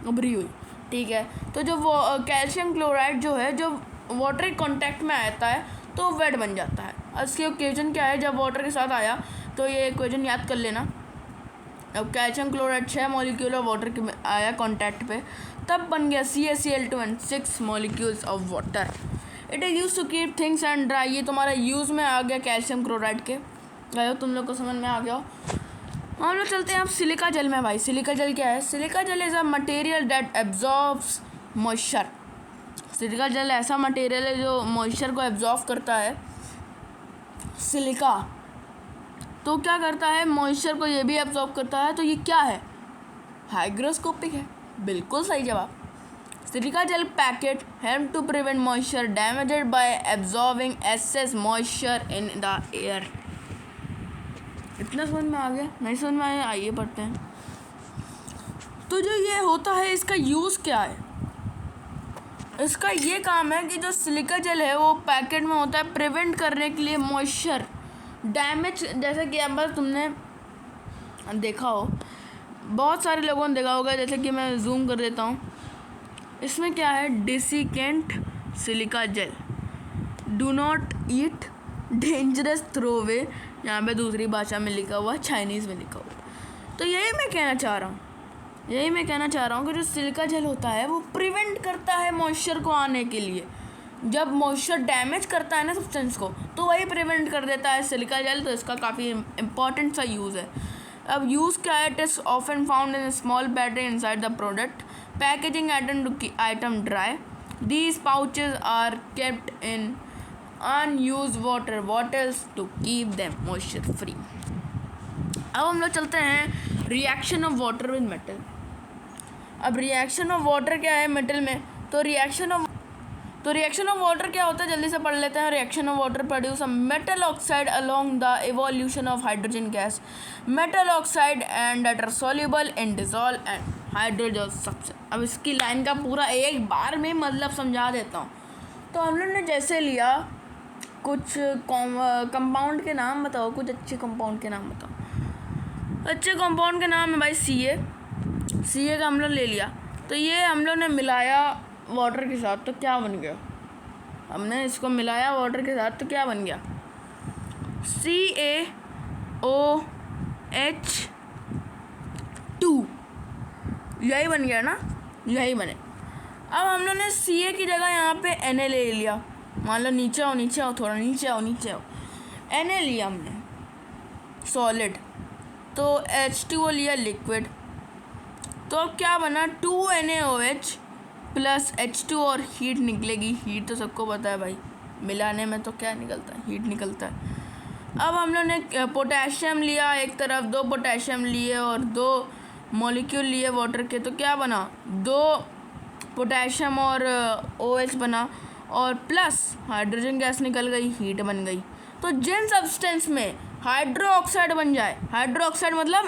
उभरी हुई। ठीक है, तो जो वो कैल्शियम क्लोराइड जो है, जो वाटर के कॉन्टैक्ट में आता है तो वेट बन जाता है। इसकी इक्वेशन क्या है, जब वाटर के साथ आया तो ये इक्वेशन याद कर लेना। अब calcium chloride 6 molecule of water के आया कांटेक्ट पे, तब बन गया CaCl2 and 6 molecules of water. It is use to keep things and dry. ये तुम्हारा यूज़ में आ गया कैल्शियम क्लोराइड के, गए तुम लोग को समझ में आ गया हो। हम लोग चलते हैं अब सिलिका जेल में। भाई सिलिका जेल क्या है, silica gel is a material that absorbs moisture. Silica gel ऐसा मटेरियल है जो मॉइस्चर को एब्जॉर्ब करता है। सिलिका तो क्या करता है, मॉइस्चर को ये भी एब्जॉर्ब करता है। तो ये क्या है, हाइग्रोस्कोपिक है, बिल्कुल सही जवाब। Silica gel packet help to prevent moisture damaged by absorbing excess moisture in the air. इतना समझ में आ गया, नहीं समझ में आया, आइए पढ़ते हैं। तो जो ये होता है इसका यूज़ क्या है, इसका ये काम है कि जो सिलिका जेल है वो पैकेट में होता है प्रिवेंट करने के लिए मॉइस्चर डैमेज। जैसे कि अब तुमने देखा हो, बहुत सारे लोगों ने देखा होगा, जैसे कि मैं जूम कर देता हूँ। इसमें क्या है, desiccant silica gel. Do not eat, dangerous throw away, यहाँ पे दूसरी भाषा में लिखा हुआ, चाइनीज़ में लिखा हुआ। तो यही मैं कहना चाह रहा हूँ कि जो सिलिका जेल होता है वो प्रिवेंट करता है मॉइस्चर को आने के लिए। जब मॉइस्चर डैमेज करता है ना सब्सटेंस को, तो वही प्रिवेंट कर देता है सिलिका जेल। तो इसका काफ़ी इम्पॉर्टेंट सा यूज़ है। अब यूज़ क्या है? It is often found in small battery inside the product, packaging item dry, these pouches are kept in unused water bottles to keep them moisture free. अब हम लोग चलते हैं reaction of water with metal. अब reaction of water क्या है metal में? तो रिएक्शन ऑफ वाटर क्या होता है, जल्दी से पढ़ लेते हैं। Reaction of water produce a metal oxide along the evolution of hydrogen gas, metal oxide and that are soluble in dissolve and hydrogen substance. अब इसकी लाइन का पूरा एक बार में मतलब समझा देता हूँ। तो हम लोग ने जैसे लिया कुछ कंपाउंड के नाम बताओ, कुछ अच्छे कंपाउंड के नाम बताओ। अच्छे कंपाउंड के नाम है भाई सी ए का हम लोग ले लिया। तो ये हम लोग ने मिलाया वाटर के साथ, तो क्या बन गया? हमने इसको मिलाया वाटर के साथ, तो क्या बन गया? CaOH2, यही बन गया ना, यही बने। अब हम लोग ने Ca की जगह यहाँ पे Na ले लिया। मान लो नीचे आओ, थोड़ा नीचे आओ। Na लिया हमने सॉलिड, तो H2O लिया लिक्विड। तो क्या बना? 2NaOH प्लस H2 और हीट निकलेगी। हीट तो सबको पता है भाई, मिलाने में तो क्या निकलता है? हीट निकलता है। अब हम लोग ने पोटेशियम लिया एक तरफ, 2 पोटेशियम लिए और 2 मॉलिक्यूल लिए वाटर के। तो क्या बना? 2 पोटेशियम और OH बना और प्लस हाइड्रोजन गैस निकल गई, हीट बन गई। तो जिन सब्सटेंस में हाइड्रो ऑक्साइड बन जाए, हाइड्रो ऑक्साइड मतलब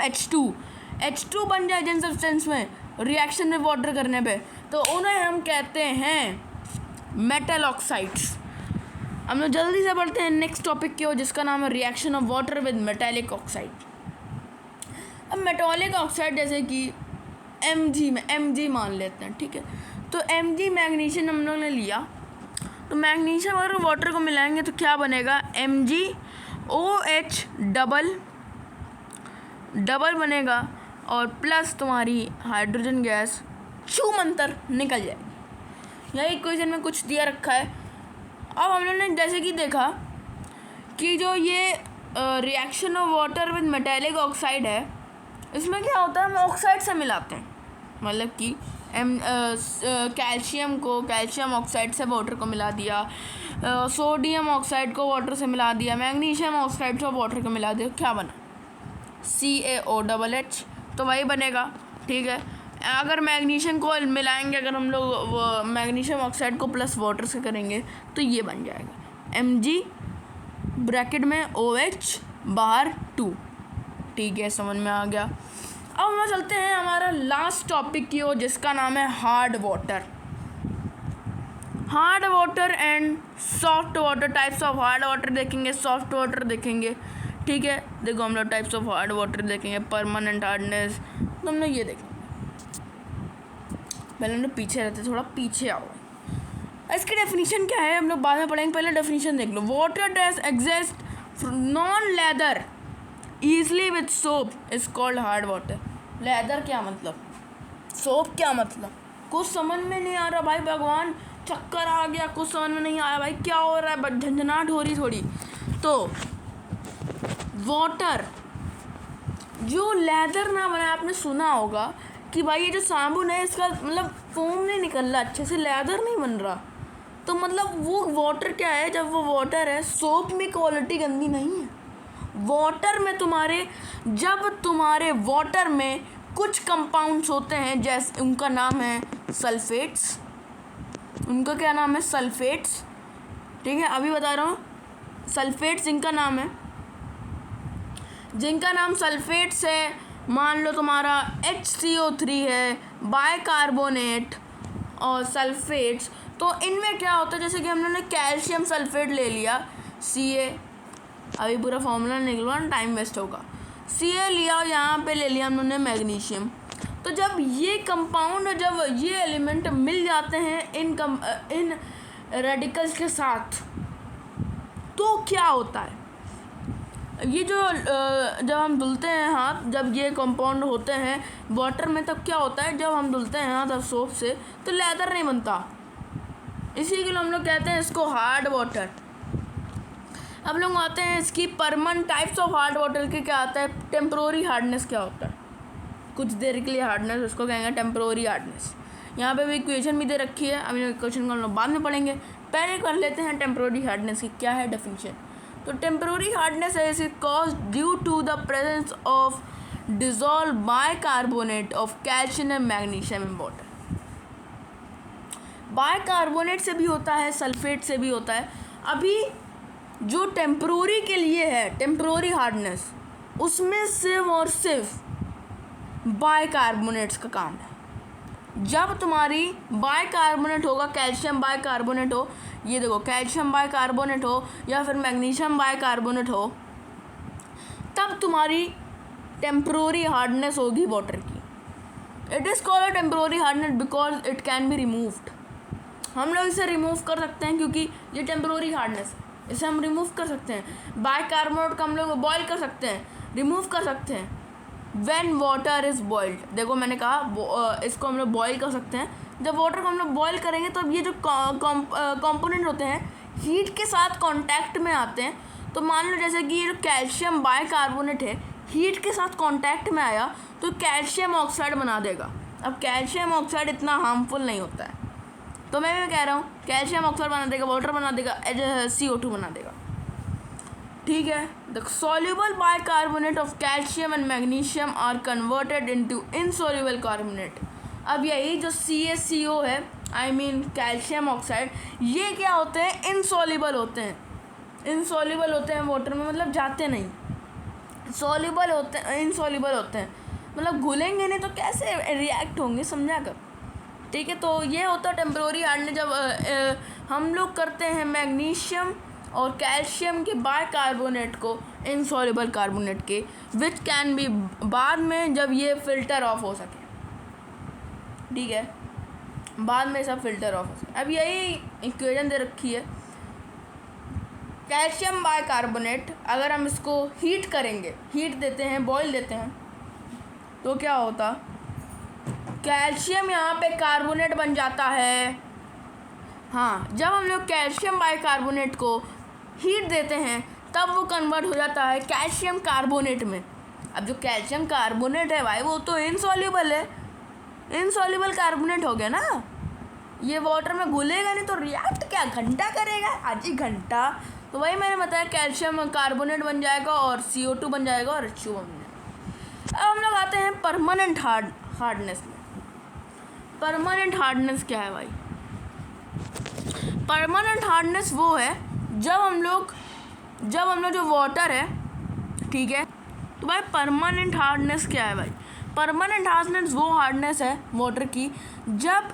H2 बन जाए जिन सब्सटेंस में रिएक्शन में वाटर करने पे, तो उन्हें हम कहते हैं मेटल ऑक्साइड्स। हम लोग जल्दी से बढ़ते हैं नेक्स्ट टॉपिक की ओर, जिसका नाम है reaction of water with metallic oxide. अब मेटालिक ऑक्साइड जैसे कि Mg मान लेते हैं, ठीक है। तो Mg मैग्नीशियम हम लोग ने लिया, तो मैग्नीशियम और वाटर को मिलाएंगे तो क्या बनेगा? MgOH डबल बनेगा और प्लस तुम्हारी हाइड्रोजन गैस छूमंतर निकल जाएगी। यही इक्वेशन में कुछ दिया रखा है। अब हम लोगों ने जैसे कि देखा कि जो ये reaction of water with metallic oxide है, इसमें क्या होता है? हम ऑक्साइड से मिलाते हैं, मतलब कि कैल्शियम ऑक्साइड से वाटर को मिला दिया, सोडियम ऑक्साइड को वाटर से मिला दिया, मैग्नीशियम ऑक्साइड से वाटर को मिला दिया। क्या बना? CaOH, तो वही बनेगा, ठीक है। अगर मैग्नीशियम को मिलाएंगे, अगर हम लोग मैग्नीशियम ऑक्साइड को प्लस वाटर से करेंगे तो ये बन जाएगा Mg ब्रैकेट में OH बाहर 2, ठीक है, समझ में आ गया। अब हम चलते हैं हमारा लास्ट टॉपिक की ओर, जिसका नाम है hard water and soft water. Types of hard water देखेंगे, सॉफ्ट वाटर देखेंगे, ठीक है। देखो हम लोग टाइप्स ऑफ हार्ड वाटर देखेंगे, परमानेंट हार्डनेस, तो हम लोग ये देखेंगे। पहले हम लोग पीछे रहते, थोड़ा पीछे आओ। इसकी डेफिनेशन क्या है हम लोग बाद में पढ़ेंगे, पहले डेफिनेशन देख लो। Water that exist non lather easily with soap is called hard water. Lather क्या मतलब, सोप क्या मतलब, कुछ समझ में नहीं आ रहा भाई, भगवान चक्कर आ गया, कुछ समझ में नहीं आया भाई, क्या हो रहा है, झंझनाहट हो रही थोड़ी। तो वाटर जो लेदर ना बना, आपने सुना होगा कि भाई ये जो साबुन है इसका मतलब फोम नहीं निकल रहा अच्छे से, लेदर नहीं बन रहा। तो मतलब वो वाटर क्या है? जब वो वाटर है, सोप में क्वालिटी गंदी नहीं है। वाटर में जब तुम्हारे वाटर में कुछ कंपाउंड्स होते हैं, जैसे उनका नाम है सल्फेट्स। उनका क्या नाम है? सल्फेट्स, ठीक है, अभी बता रहा हूँ। सल्फेट्स इनका नाम है, जिनका नाम सल्फेट्स है। मान लो तुम्हारा HCO3 है, बाइकार्बोनेट और सल्फेट्स। तो इनमें क्या होता है, जैसे कि हम लोगों ने कैल्शियम सल्फेट ले लिया Ca, अभी पूरा फॉर्मूला निकलवा, टाइम वेस्ट होगा। Ca लिया और यहाँ पे ले लिया हम लोगों ने मैग्नीशियम। तो जब ये कंपाउंड, जब ये एलिमेंट मिल जाते हैं इन रेडिकल्स के साथ, तो क्या होता है, ये जो जब हम धुलते हैं हाथ, जब ये कंपाउंड होते हैं वाटर में, तब क्या होता है, जब हम धुलते हैं हाथ सोप से तो लेदर नहीं बनता, इसी के लिए हम लोग कहते हैं इसको हार्ड वाटर। अब लोग आते हैं इसकी permanent types of hard water के, क्या आता है टेम्प्रोरी हार्डनेस क्या होता है, कुछ देर के लिए हार्डनेस, उसको कहेंगे टेम्प्रोरी हार्डनेस। यहाँ पे भी इक्वेशन भी दे रखी है, अब इक्वेशन को हम लोग बाद में पढ़ेंगे, पहले कर लेते हैं टेम्प्रोरी हार्डनेस की क्या है डेफिनेशन। तो टेम्प्रोरी हार्डनेस है is cause due to the presence of dissolve bicarbonate of calcium and magnesium in water. Bicarbonate से भी होता है, सल्फेट से भी होता है। अभी जो टेम्प्रोरी के लिए है टेम्प्रोरी हार्डनेस, उसमें सिर्फ और सिर्फ बाइकार्बोनेट्स का काम है। जब तुम्हारी बाइकार्बोनेट होगा, कैल्शियम बाइकार्बोनेट हो, ये देखो कैल्शियम बाइकार्बोनेट हो या फिर मैग्नीशियम बाइकार्बोनेट हो, तब तुम्हारी टेम्प्रोरी हार्डनेस होगी वाटर की। It is called temporary hardness because it can be removed. हम लोग इसे रिमूव कर सकते हैं क्योंकि ये टेम्प्रोरी हार्डनेस है, इसे हम रिमूव कर सकते हैं। बाइकार्बोनेट को हम लोग बॉयल कर सकते हैं, रिमूव कर सकते हैं व्हेन वाटर इज़ बॉइल्ड। देखो मैंने कहा इसको हम लोग बॉयल कर सकते हैं। जब वाटर को हम लोग बॉयल करेंगे तो अब ये जो कंपोनेंट होते हैं हीट के साथ कांटेक्ट में आते हैं। तो मान लो जैसे कि ये जो कैल्शियम बाइकार्बोनेट है हीट के साथ कांटेक्ट में आया तो कैल्शियम ऑक्साइड बना देगा। अब कैल्शियम ऑक्साइड इतना हार्मफुल नहीं होता है, तो मैं भी कह रहा हूँ कैल्शियम ऑक्साइड बना देगा, वाटर बना देगा, CO2 बना देगा, ठीक है। The soluble bicarbonate of calcium and magnesium are converted into insoluble carbonate. अब यही जो CaCO है, आई मीन कैल्शियम ऑक्साइड, ये क्या होते हैं इनसॉल्युबल होते हैं, इनसॉल्युबल होते हैं वाटर में, मतलब जाते नहीं, सॉल्युबल होते हैं, इनसॉल्युबल होते हैं, मतलब घुलेंगे नहीं तो कैसे रिएक्ट होंगे, समझा कर, ठीक है। तो ये होता है टेम्प्रोरी हार्डनेस जब हम लोग करते हैं मैग्नीशियम और कैल्शियम के बाइकार्बोनेट को इनसॉल्युबल कार्बोनेट के, विच कैन बी बाद में जब ये फ़िल्टर ऑफ हो सके, ठीक है, बाद में सब फिल्टर ऑफ हो सके। अब यही इक्वेशन दे रखी है, कैल्शियम बाइकार्बोनेट अगर हम इसको हीट करेंगे, हीट देते हैं, बॉयल देते हैं, तो क्या होता, कैल्शियम यहाँ पे कार्बोनेट बन जाता है। हाँ, जब हम लोग कैल्शियम बाइकार्बोनेट को हीट देते हैं तब वो कन्वर्ट हो जाता है कैल्शियम कार्बोनेट में। अब जो कैल्शियम कार्बोनेट है भाई वो तो इनसॉल्युबल है, इनसॉल्युबल कार्बोनेट हो गया ना, ये वाटर में घुलेगा नहीं तो रिएक्ट क्या घंटा करेगा, आधी घंटा। तो वही मैंने बताया कैल्शियम कार्बोनेट बन जाएगा और CO2 बन जाएगा और H2O बन जाएगा। अब हम लोग आते हैं परमानेंट हार्डनेस में। परमानेंट हार्डनेस क्या है भाई, परमानेंट हार्डनेस वो है जब हम लोग जो वाटर है, ठीक है, तो भाई परमानेंट हार्डनेस क्या है भाई, परमानेंट हार्डनेस वो हार्डनेस है वाटर की जब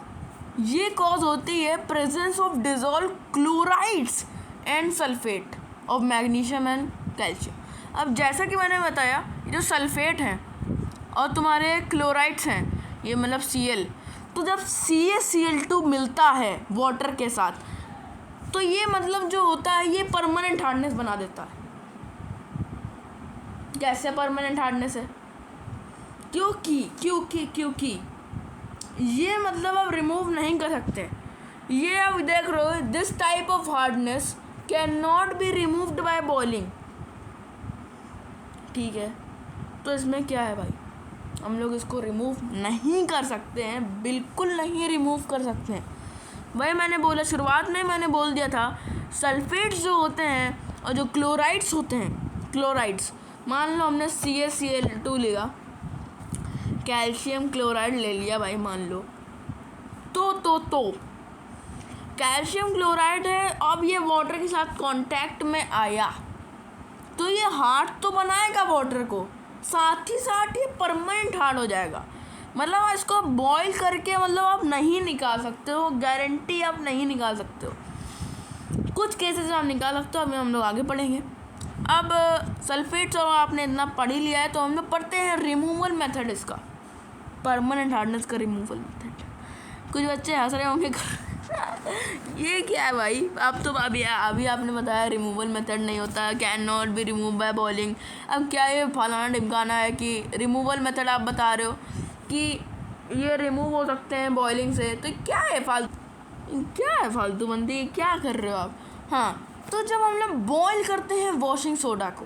ये कॉज होती है presence of dissolve chlorides and sulphate of magnesium and calcium. अब जैसा कि मैंने बताया ये जो सल्फेट हैं और तुम्हारे क्लोराइड्स हैं, ये मतलब Cl, तो जब CaCl2 मिलता है वाटर के साथ तो ये मतलब जो होता है ये परमानेंट हार्डनेस बना देता है। कैसे परमानेंट हार्डनेस है, क्योंकि ये मतलब आप रिमूव नहीं कर सकते, ये आप देख रहे हो, this type of hardness can not be removed by boiling, ठीक है। तो इसमें क्या है भाई, हम लोग इसको रिमूव नहीं कर सकते हैं, बिल्कुल नहीं रिमूव कर सकते हैं। वही मैंने बोला, शुरुआत में मैंने बोल दिया था, सल्फेट्स जो होते हैं और जो क्लोराइड्स होते हैं, क्लोराइड्स, मान लो हमने CaCl2 लिया, कैल्शियम क्लोराइड ले लिया भाई, मान लो, तो कैल्शियम क्लोराइड है, अब ये वाटर के साथ कांटेक्ट में आया तो ये हार्ड तो बनाएगा वाटर को, साथ ही साथ ये परमानेंट हार्ड हो जाएगा। मतलब इसको बॉईल करके मतलब आप नहीं निकाल सकते हो, गारंटी आप नहीं निकाल सकते हो, कुछ केसेस में आप निकाल सकते हो, अभी हम लोग आगे पढ़ेंगे। अब सल्फेट्स और आपने इतना पढ़ ही लिया है तो हम लोग पढ़ते हैं रिमूवल मेथड, इसका परमानेंट हार्डनेस का रिमूवल मेथड। कुछ बच्चे हंस रहे होंगे ये क्या है भाई? अब तो अभी आपने बताया रिमूवल मेथड नहीं होता, can not be remove by boiling. अब क्या ये फलाना ढिमकाना है कि रिमूवल मेथड आप बता रहे हो कि ये रिमूव हो सकते हैं बॉइलिंग से? तो क्या है फालतू बंदी, क्या कर रहे हो आप? हाँ, तो जब हम लोग बॉयल करते हैं वॉशिंग सोडा को,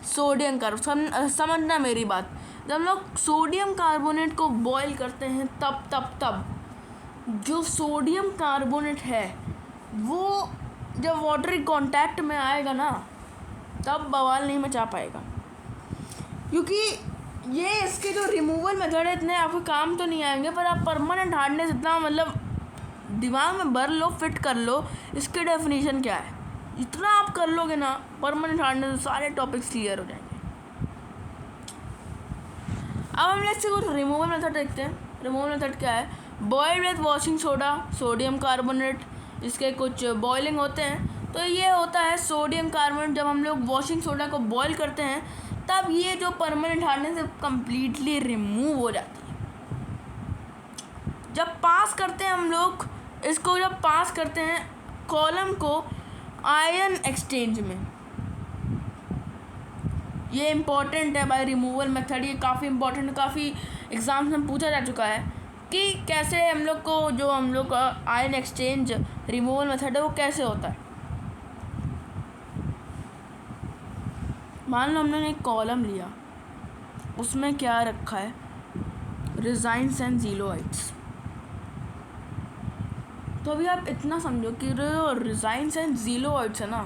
सोडियम कार्बोनेट, समझना मेरी बात, जब हम लोग सोडियम कार्बोनेट को बॉयल करते हैं तब जो सोडियम कार्बोनेट है वो जब वाटर कांटेक्ट में आएगा ना, तब बवाल नहीं मचा पाएगा, क्योंकि ये इसके जो रिमूवल मेथड है इतने आपको काम तो नहीं आएंगे, पर आप परमानेंट हार्डनेस इतना मतलब दिमाग में भर लो, फिट कर लो इसकी डेफिनेशन क्या है। इतना आप कर लोगे ना परमानेंट हार्डनेस, सारे टॉपिक्स क्लियर हो जाएंगे। अब हम इससे कुछ रिमूवल मेथड देखते हैं। रिमूवल मेथड क्या है? Boiled with washing soda, sodium carbonate, इसके कुछ बॉइलिंग होते हैं। तो ये होता है सोडियम कार्बोनेट, जब हम लोग वॉशिंग सोडा को बॉयल करते हैं तब ये जो परमानेंट हार्डनेस है कम्प्लीटली रिमूव हो जाती है। जब पास करते हैं हम लोग इसको, जब पास करते हैं कॉलम को आयन एक्सचेंज में, ये इम्पॉर्टेंट है भाई रिमूवल मेथड, ये काफ़ी इम्पॉर्टेंट, काफ़ी एग्जाम्स में पूछा जा चुका है कि कैसे हम लोग को जो हम लोग का आयन एक्सचेंज रिमूवल मेथड है वो कैसे होता है। मान लो हमने एक कॉलम लिया, उसमें क्या रखा है, रेजाइन्स एंड जीलोइड्स। तो अभी आप इतना समझो कि रेजाइन्स एंड जीलोइड्स है ना,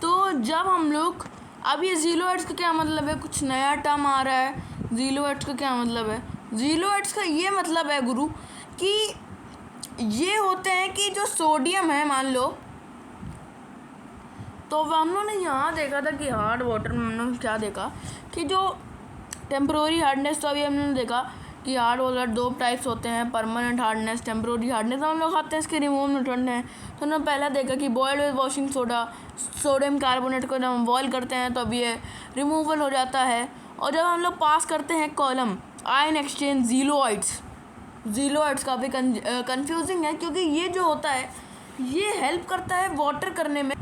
तो जब हम लोग, अब ये जीलोइड्स का क्या मतलब है? कुछ नया टर्म आ रहा है। जीलोइड्स का क्या मतलब है? जीलोइड्स का ये मतलब है गुरु कि ये होते हैं कि जो सोडियम है, मान लो, तो हम लोगों ने यहाँ देखा था कि हार्ड वाटर में हमने क्या देखा कि जो टेम्प्रोरी हार्डनेस, तो अभी हमने देखा कि हार्ड वाटर दो टाइप्स होते हैं, परमानेंट हार्डनेस, टेम्प्रोरी हार्डनेस। हम लोग खाते हैं इसके रिमूवल मेथड है। तो हमने पहला देखा कि boiled with washing soda, sodium carbonate को जब हम बॉयल करते हैं तो अब ये रिमूवल हो जाता है। और जब हम लोग पास करते हैं कॉलम आयन एक्सचेंज जीलोइड्स काफ़ी कंफ्यूजिंग है, क्योंकि ये जो होता है ये हेल्प करता है वाटर करने में,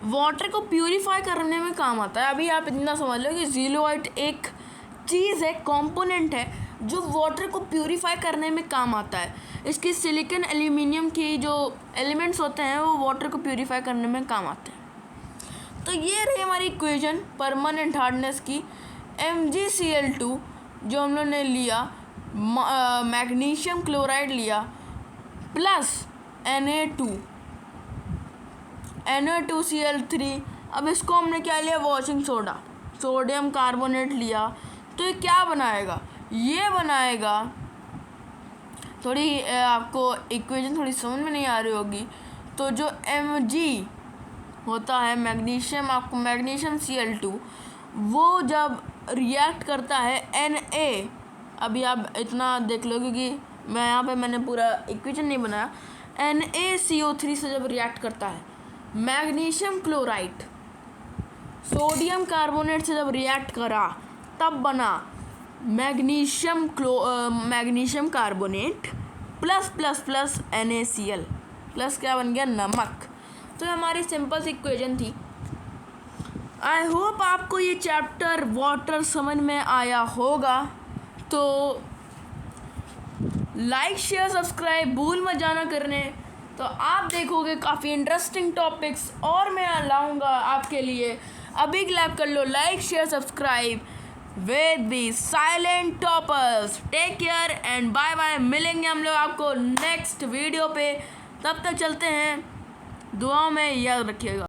वाटर को प्यूरीफाई करने में काम आता है। अभी आप इतना समझ लो कि जीलोइड एक चीज़ है, कंपोनेंट है जो वाटर को प्यूरीफाई करने में काम आता है। इसकी सिलिकॉन एल्यूमिनियम की जो एलिमेंट्स होते हैं वो वाटर को प्यूरीफाई करने में काम आते हैं। तो ये रही हमारी इक्वेशन परमानेंट हार्डनेस की। MgCl2 जो हम लोग ने लिया, मैग्नीशियम क्लोराइड लिया, प्लस Na2Cl3। अब इसको हमने क्या लिया? वॉशिंग सोडा, सोडियम कार्बोनेट लिया। तो ये क्या बनाएगा? ये बनाएगा, थोड़ी आपको इक्वेशन थोड़ी समझ में नहीं आ रही होगी, तो जो Mg होता है मैग्नीशियम, आपको मैग्नीशियम Cl2, वो जब रिएक्ट करता है Na, अभी आप इतना देख लो क्योंकि मैंने पूरा इक्वेशन नहीं बनाया। NaCO3 से जब रिएक्ट करता है, मैग्नीशियम क्लोराइड सोडियम कार्बोनेट से जब रिएक्ट करा तब बना magnesium carbonate plus plus plus NaCl, plus क्या बन गया? नमक। तो हमारी सिंपल सी इक्वेशन थी। आई होप आपको ये चैप्टर वाटर समझ में आया होगा। तो लाइक शेयर सब्सक्राइब भूल मत जाना करने, तो आप देखोगे काफ़ी इंटरेस्टिंग टॉपिक्स और मैं लाऊंगा आपके लिए। अभी क्लैप कर लो, like share subscribe with the silent toppers. Take care and bye bye. मिलेंगे हम लोग आपको नेक्स्ट वीडियो पे, तब तक चलते हैं, दुआओं में याद रखिएगा।